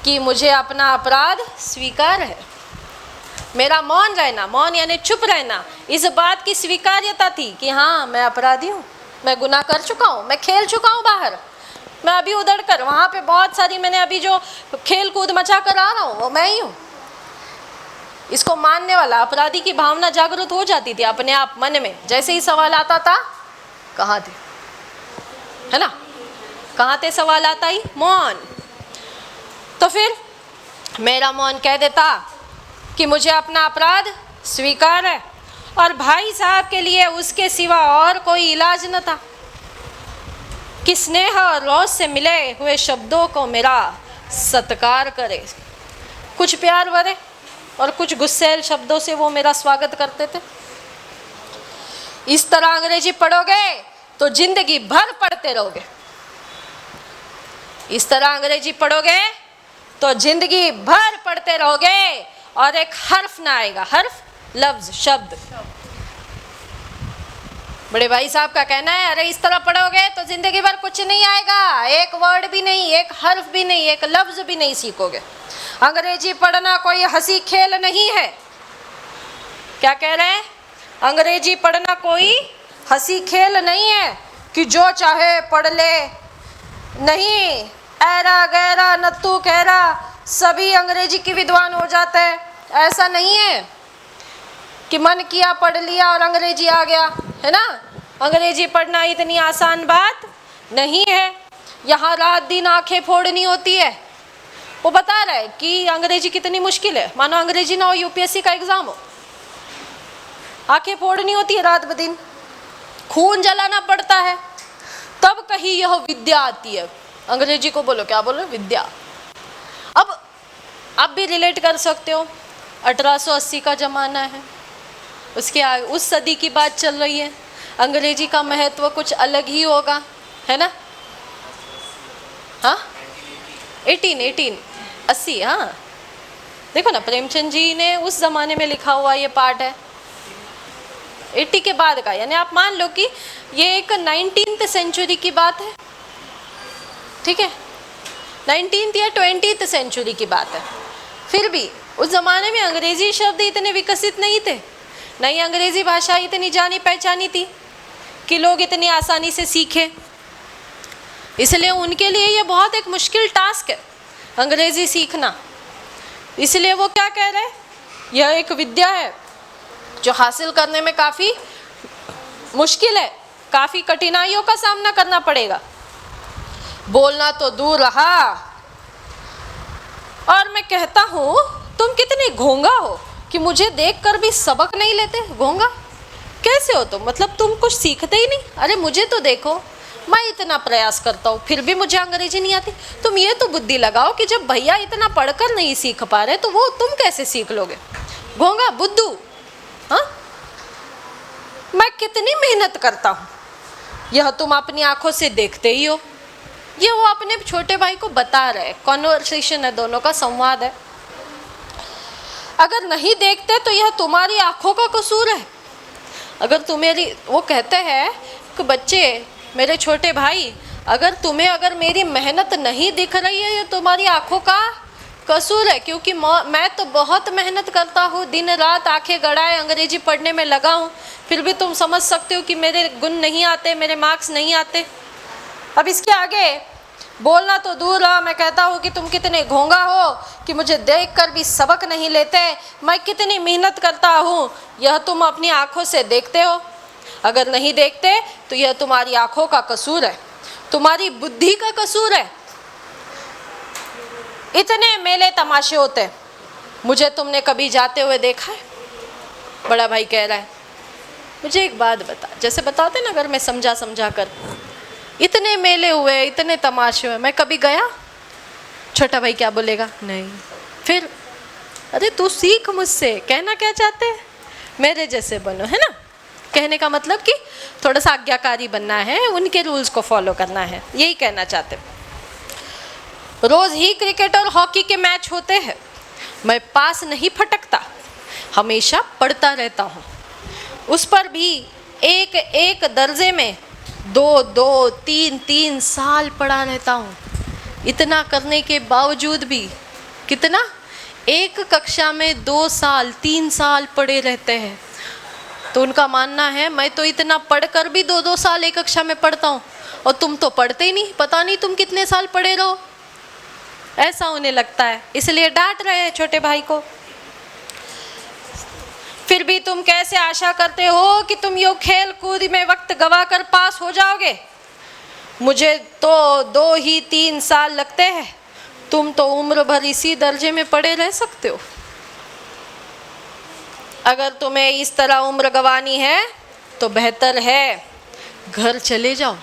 कि मुझे अपना अपराध स्वीकार है। मेरा मौन रहना, मौन यानी चुप रहना, इस बात की स्वीकार्यता थी कि हाँ मैं अपराधी हूँ, मैं गुनाह कर चुका हूँ, मैं खेल चुका हूँ बाहर, मैं अभी उधड़ कर वहाँ पे बहुत सारी मैंने अभी जो खेल कूद मचा कर आ रहा हूँ वो मैं ही हूँ। इसको मानने वाला अपराधी की भावना जागृत हो जाती थी अपने आप मन में। जैसे ही सवाल आता था, कहाँ थे, है ना, कहाँ थे सवाल आता ही, मौन। तो फिर मेरा मौन कह देता कि मुझे अपना अपराध स्वीकार है, और भाई साहब के लिए उसके सिवा और कोई इलाज न था कि स्नेह और रोज से मिले हुए शब्दों को मेरा सत्कार करे। कुछ प्यार भरे और कुछ गुस्सैल शब्दों से वो मेरा स्वागत करते थे। इस तरह अंग्रेजी पढ़ोगे तो जिंदगी भर पढ़ते रहोगे। इस तरह अंग्रेजी पढ़ोगे तो जिंदगी भर पढ़ते रहोगे और एक हर्फ ना आएगा, हर्फ लफ्ज शब्द। बड़े भाई साहब का कहना है अरे इस तरह पढ़ोगे तो जिंदगी भर कुछ नहीं आएगा, एक वर्ड भी नहीं, एक हर्फ भी नहीं, एक लफ्ज भी नहीं सीखोगे। अंग्रेजी पढ़ना कोई हंसी खेल नहीं है। क्या कह रहे हैं? अंग्रेजी पढ़ना कोई हंसी खेल नहीं है कि जो चाहे पढ़ ले। नहीं, ऐरा गैरा नत्तू कहरा सभी अंग्रेजी की विद्वान हो जाते हैं, ऐसा नहीं है कि मन किया पढ़ लिया और अंग्रेजी आ गया, है ना। अंग्रेजी पढ़ना इतनी आसान बात नहीं है। यहाँ रात दिन आंखें फोड़नी होती है। वो बता रहा है कि अंग्रेजी कितनी मुश्किल है। मानो अंग्रेजी ना हो, यूपीएससी का एग्जाम हो, आंखें फोड़नी होती है रात ब दिन, खून जलाना पड़ता है, तब कहीं यह विद्या आती है। अंग्रेजी को बोलो, क्या बोलो, विद्या। अब आप भी रिलेट कर सकते हो, 1880 का ज़माना है, उसके आगे उस सदी की बात चल रही है। अंग्रेजी का महत्व कुछ अलग ही होगा, है ना। हाँ 1880, हाँ देखो ना, प्रेमचंद जी ने उस ज़माने में लिखा हुआ ये पार्ट है 80 के बाद का, यानी आप मान लो कि ये एक 19th सेंचुरी की बात है, ठीक है, 19th या 20th सेंचुरी की बात है। फिर भी उस ज़माने में अंग्रेज़ी शब्द इतने विकसित नहीं थे, नहीं अंग्रेज़ी भाषा इतनी जानी पहचानी थी कि लोग इतनी आसानी से सीखें। इसलिए उनके लिए ये बहुत एक मुश्किल टास्क है अंग्रेज़ी सीखना। इसलिए वो क्या कह रहे हैं, यह एक विद्या है जो हासिल करने में काफ़ी मुश्किल है, काफ़ी कठिनाइयों का सामना करना पड़ेगा। बोलना तो दूर रहा, और मैं कहता हूँ तुम कितने घोंगा हो कि मुझे देखकर भी सबक नहीं लेते। घोंगा कैसे हो तुम? मतलब तुम कुछ सीखते ही नहीं। अरे मुझे तो देखो, मैं इतना प्रयास करता हूँ फिर भी मुझे अंग्रेजी नहीं आती। तुम ये तो बुद्धि लगाओ कि जब भैया इतना पढ़कर नहीं सीख पा रहे तो वो तुम कैसे सीख लोगे? घोंगा, बुद्धू। हाँ, मैं कितनी मेहनत करता हूँ, यह तुम अपनी आंखों से देखते ही हो। ये वो अपने छोटे भाई को बता रहे, कॉन्वर्सेशन है, दोनों का संवाद है। अगर नहीं देखते तो यह तुम्हारी आंखों का कसूर है। अगर तुम्हारी, वो कहते हैं कि बच्चे, मेरे छोटे भाई, अगर मेरी मेहनत नहीं दिख रही है, ये तुम्हारी आंखों का कसूर है, क्योंकि मैं तो बहुत मेहनत करता हूँ, दिन रात आंखें गड़ाए अंग्रेजी पढ़ने में लगा हूँ, फिर भी तुम समझ सकते हो कि मेरे गुण नहीं आते, मेरे मार्क्स नहीं आते। अब इसके आगे बोलना तो दूर रहा, मैं कहता हूँ कि तुम कितने घोंगा हो कि मुझे देखकर भी सबक नहीं लेते। मैं कितनी मेहनत करता हूँ, यह तुम अपनी आँखों से देखते हो। अगर नहीं देखते तो यह तुम्हारी आँखों का कसूर है, तुम्हारी बुद्धि का कसूर है। इतने मेले तमाशे होते हैं, मुझे तुमने कभी जाते हुए देखा है? बड़ा भाई कह रहा है, मुझे एक बात बता, जैसे बताते ना अगर मैं समझा कर, इतने मेले हुए, इतने तमाशे हुए, मैं कभी गया? छोटा भाई क्या बोलेगा? नहीं। फिर अरे तू सीख मुझसे। कहना क्या चाहते हैं? मेरे जैसे बनो, है ना। कहने का मतलब कि थोड़ा सा आज्ञाकारी बनना है, उनके रूल्स को फॉलो करना है, यही कहना चाहते हैं। रोज़ ही क्रिकेट और हॉकी के मैच होते हैं, मैं पास नहीं फटकता, हमेशा पढ़ता रहता हूँ। उस पर भी एक एक दर्जे में 2-2, 3-3 साल पढ़ा रहता हूँ। इतना करने के बावजूद भी कितना? एक कक्षा में 2 साल 3 साल पढ़े रहते हैं। तो उनका मानना है मैं तो इतना पढ़कर भी 2-2 साल एक कक्षा में पढ़ता हूँ और तुम तो पढ़ते ही नहीं, पता नहीं तुम कितने साल पढ़े रहो, ऐसा उन्हें लगता है, इसलिए डांट रहे हैं छोटे भाई को। फिर भी तुम कैसे आशा करते हो कि तुम यो खेल कूद में वक्त गवाकर पास हो जाओगे? मुझे तो 2 ही 3 साल लगते हैं, तुम तो उम्र भर इसी दर्जे में पड़े रह सकते हो। अगर तुम्हें इस तरह उम्र गंवानी है तो बेहतर है घर चले जाओ,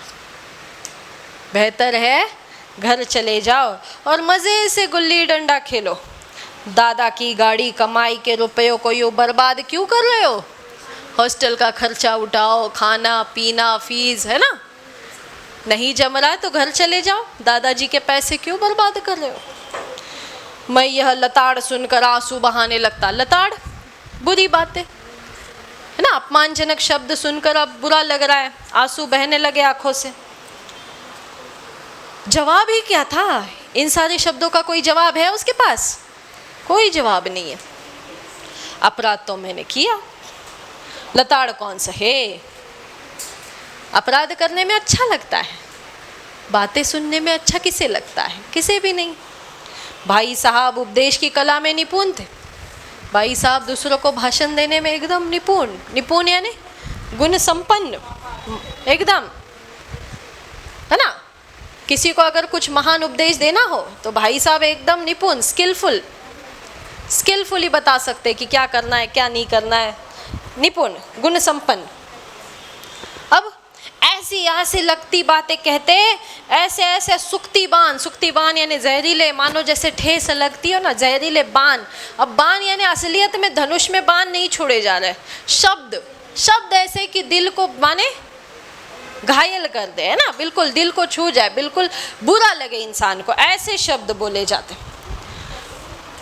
बेहतर है घर चले जाओ और मज़े से गुल्ली डंडा खेलो। दादा की गाड़ी कमाई के रुपयों को यूँ बर्बाद क्यों कर रहे हो? हॉस्टल का खर्चा उठाओ, खाना पीना फीस है ना, नहीं जम रहा है तो घर चले जाओ, दादाजी के पैसे क्यों बर्बाद कर रहे हो? मैं यह लताड़ सुनकर आंसू बहाने लगता। लताड़ बुरी बात है ना, अपमानजनक शब्द सुनकर अब बुरा लग रहा है, आंसू बहने लगे आंखों से। जवाब ही क्या था? इन सारे शब्दों का कोई जवाब है उसके पास? कोई जवाब नहीं है। अपराध तो मैंने किया, लताड़ कौन सहे? अपराध करने में अच्छा लगता है, बातें सुनने में अच्छा किसे लगता है? किसे भी नहीं। भाई साहब उपदेश की कला में निपुण थे। भाई साहब दूसरों को भाषण देने में एकदम निपुण, निपुण यानी गुण संपन्न एकदम, है ना। किसी को अगर कुछ महान उपदेश देना हो तो भाई साहब एकदम निपुण, स्किलफुली बता सकते कि क्या करना है क्या नहीं करना है, निपुण गुण संपन्न। अब ऐसी यहाँ से लगती बातें कहते, ऐसे ऐसे सुक्तिबान यानी जहरीले, मानो जैसे ठेस लगती हो ना, जहरीले बाण। अब बाण यानी असलियत में धनुष में बाण नहीं छोड़े जा रहे, शब्द ऐसे कि दिल को माने घायल कर दे, है ना, बिल्कुल दिल को छू जाए, बिल्कुल बुरा लगे इंसान को, ऐसे शब्द बोले जाते।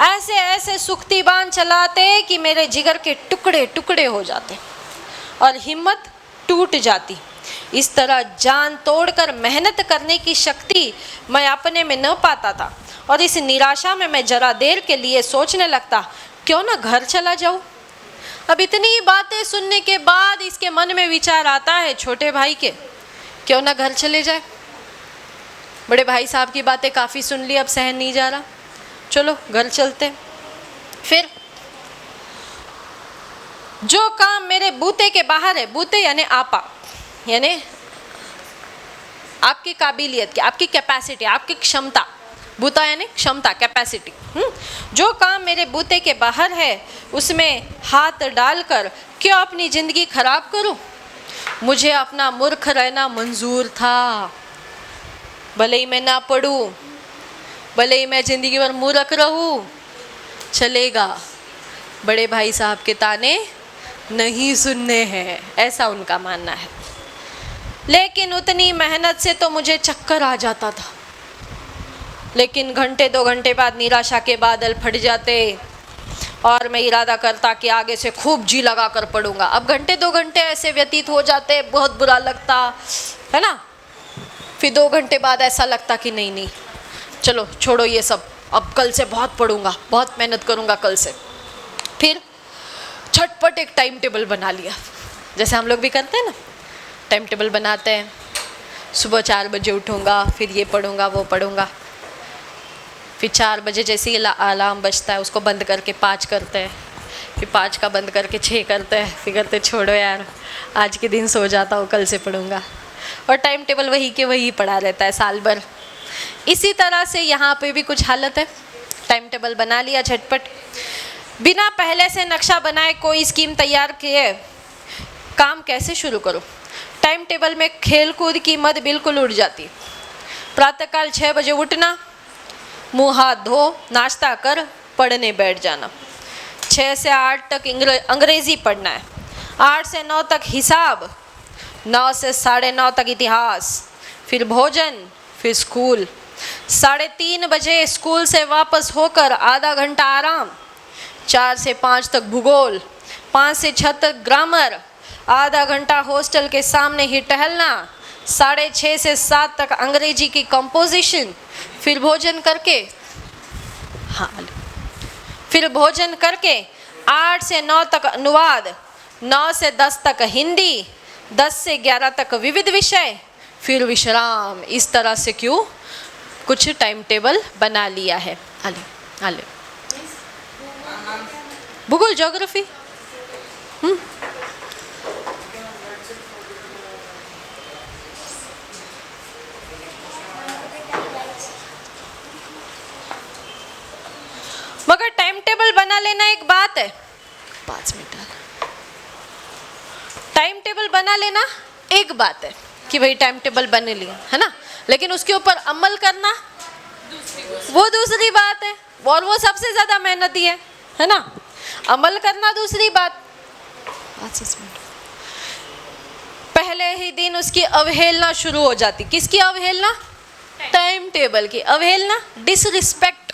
ऐसे ऐसे सुक्तिबान चलाते कि मेरे जिगर के टुकड़े टुकड़े हो जाते और हिम्मत टूट जाती। इस तरह जान तोड़कर मेहनत करने की शक्ति मैं अपने में न पाता था और इस निराशा में मैं जरा देर के लिए सोचने लगता, क्यों ना घर चला जाऊं। अब इतनी बातें सुनने के बाद इसके मन में विचार आता है छोटे भाई के, क्यों ना घर चले जाए। बड़े भाई साहब की बातें काफ़ी सुन ली, अब सहन नहीं जा रहा, चलो घर चलते। फिर जो काम मेरे बूते के बाहर है, बूते यानी आपा, यानी आपकी काबिलियत की, आपकी कैपेसिटी, आपकी क्षमता, बूता यानी क्षमता, कैपेसिटी। जो काम मेरे बूते के बाहर है उसमें हाथ डालकर क्यों अपनी ज़िंदगी खराब करूं? मुझे अपना मूर्ख रहना मंजूर था, भले ही मैं ना पढ़ूं, भले ही मैं ज़िंदगी भर मूर्ख रहूं, चलेगा। बड़े भाई साहब के ताने नहीं सुनने हैं, ऐसा उनका मानना है। लेकिन उतनी मेहनत से तो मुझे चक्कर आ जाता था, लेकिन घंटे 2 घंटे बाद निराशा के बादल फट जाते और मैं इरादा करता कि आगे से खूब जी लगा कर पढ़ूंगा। अब घंटे 2 घंटे ऐसे व्यतीत हो जाते, बहुत बुरा लगता है ना। फिर 2 घंटे बाद ऐसा लगता कि नहीं चलो छोड़ो ये सब, अब कल से बहुत पढ़ूंगा, बहुत मेहनत करूंगा कल से। फिर झटपट एक टाइम टेबल बना लिया, जैसे हम लोग भी करते हैं ना, टाइम टेबल बनाते हैं, सुबह 4 बजे उठूंगा, फिर ये पढ़ूंगा वो पढ़ूंगा। फिर 4 बजे जैसे ही अलार्म बजता है उसको बंद करके 5 करते हैं, फिर 5 का बंद करके 6 करते हैं, फिर करते छोड़ो यार आज के दिन सो जाता हूँ, कल से पढ़ूंगा। और टाइम टेबल वही के वही पड़ा रहता है साल भर। इसी तरह से यहाँ पे भी कुछ हालत है। टाइम टेबल बना लिया झटपट, बिना पहले से नक्शा बनाए कोई स्कीम तैयार किए काम कैसे शुरू करूँ। टाइम टेबल में खेल कूद की मद बिल्कुल उड़ जाती। प्रातःकाल 6 बजे उठना, मुँह हाथ धो, नाश्ता कर, पढ़ने बैठ जाना। 6 से 8 तक अंग्रेज़ी पढ़ना है, 8 से 9 तक हिसाब, 9 से 9:30 तक इतिहास, फिर भोजन, फिर स्कूल। 3:30 बजे स्कूल से वापस होकर आधा घंटा आराम, 4 से 5 तक भूगोल, 5 से 6 तक ग्रामर, आधा घंटा हॉस्टल के सामने ही टहलना, 6:30 से 7 तक अंग्रेजी की कंपोजिशन, फिर भोजन करके हाँ, फिर भोजन करके 8 से 9 तक अनुवाद, 9 से 10 तक हिंदी, 10 से 11 तक विविध विषय, फिर विश्राम। इस तरह से क्यों कुछ टाइम टेबल बना लिया है। आले भूगोल, ज्योग्राफी। मगर टाइम टेबल बना लेना एक बात है, 5 मिनट, टाइम टेबल बना लेना एक बात है कि भाई टाइम टेबल बने लिया है ना, लेकिन उसके ऊपर अमल करना वो दूसरी बात है, और वो सबसे ज्यादा मेहनती है ना। अमल करना दूसरी बात। 5 मिनट पहले ही दिन उसकी अवहेलना शुरू हो जाती। किसकी अवहेलना? टाइम टेबल की अवहेलना, डिसरिस्पेक्ट।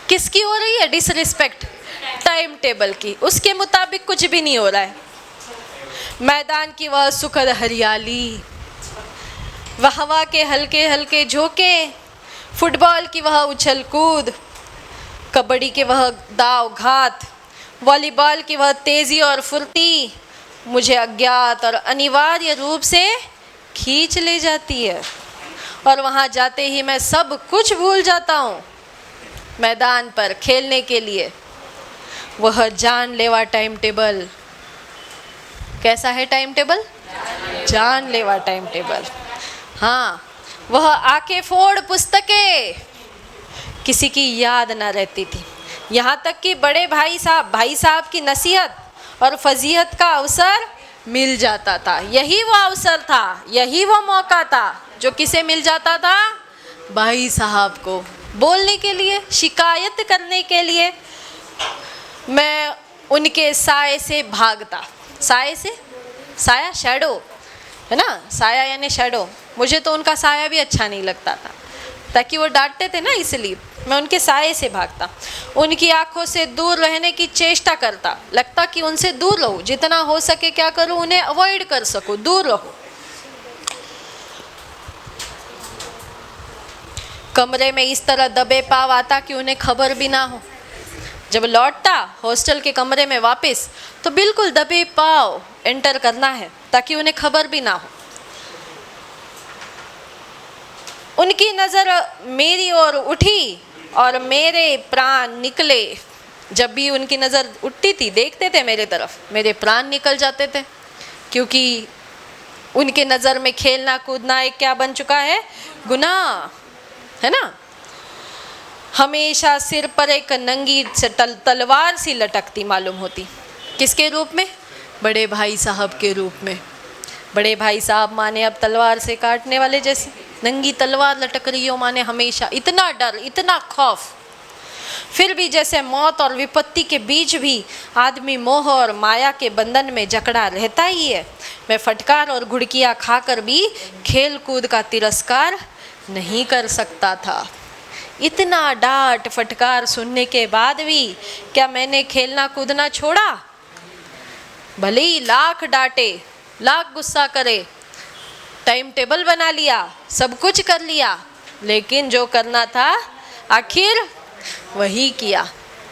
किसकी हो रही है डिसरिस्पेक्ट? टाइम टेबल की। उसके मुताबिक कुछ भी नहीं हो रहा है। मैदान की वह सुखद हरियाली, वह हवा के हल्के हल्के झोंके, फुटबॉल की वह उछल कूद, कबड्डी के वह दाव घात, वॉलीबॉल की वह तेजी और फुर्ती मुझे अज्ञात और अनिवार्य रूप से खींच ले जाती है, और वहाँ जाते ही मैं सब कुछ भूल जाता हूँ। मैदान पर खेलने के लिए वह जानलेवा टाइम टेबल। कैसा है टाइम टेबल? जानलेवा टाइम टेबल। हाँ, वह आके फोड़ पुस्तकें, किसी की याद ना रहती थी। यहाँ तक कि बड़े भाई साहब की नसीहत और फजीहत का अवसर मिल जाता था। यही वो अवसर था, यही वो मौका था जो किसे मिल जाता था? भाई साहब को बोलने के लिए, शिकायत करने के लिए। मैं उनके साए से भागता। साए से, साया शैडो है ना, साया यानी शैडो। मुझे तो उनका साया भी अच्छा नहीं लगता था, ताकि वो डांटते थे ना, इसलिए मैं उनके साए से भागता। उनकी आंखों से दूर रहने की चेष्टा करता। लगता कि उनसे दूर रहूं, जितना हो सके क्या करूं, उन्हें अवॉइड कर सकूं, दूर रहूं। कमरे में इस तरह दबे पाव आता कि उन्हें खबर भी ना हो। जब लौटता हॉस्टल के कमरे में वापस, तो बिल्कुल दबे पाव एंटर करना है, ताकि उन्हें खबर भी ना हो। उनकी नज़र मेरी ओर उठी और मेरे प्राण निकले। जब भी उनकी नज़र उठती थी, देखते थे मेरे तरफ, मेरे प्राण निकल जाते थे, क्योंकि उनके नज़र में खेलना कूदना एक क्या बन चुका है? गुनाह, है ना। हमेशा सिर पर एक नंगी तलवार सी लटकती मालूम होती। किसके रूप में? बड़े भाई साहब के रूप में। बड़े भाई साहब माने अब तलवार से काटने वाले जैसे, नंगी तलवार लटक रही हो माने हमेशा इतना डर, इतना खौफ। फिर भी जैसे मौत और विपत्ति के बीच भी आदमी मोह और माया के बंधन में जकड़ा रहता ही है। मैं फटकार और घुड़कियाँ खाकर भी खेल कूद का तिरस्कार नहीं कर सकता था। इतना डांट फटकार सुनने के बाद भी क्या मैंने खेलना कूदना छोड़ा? भले ही लाख डांटे, लाख गुस्सा करे, टाइम टेबल बना लिया, सब कुछ कर लिया, लेकिन जो करना था आखिर वही किया।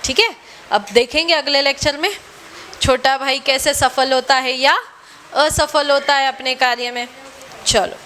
ठीक है, अब देखेंगे अगले लेक्चर में छोटा भाई कैसे सफल होता है या असफल होता है अपने कार्य में। चलो।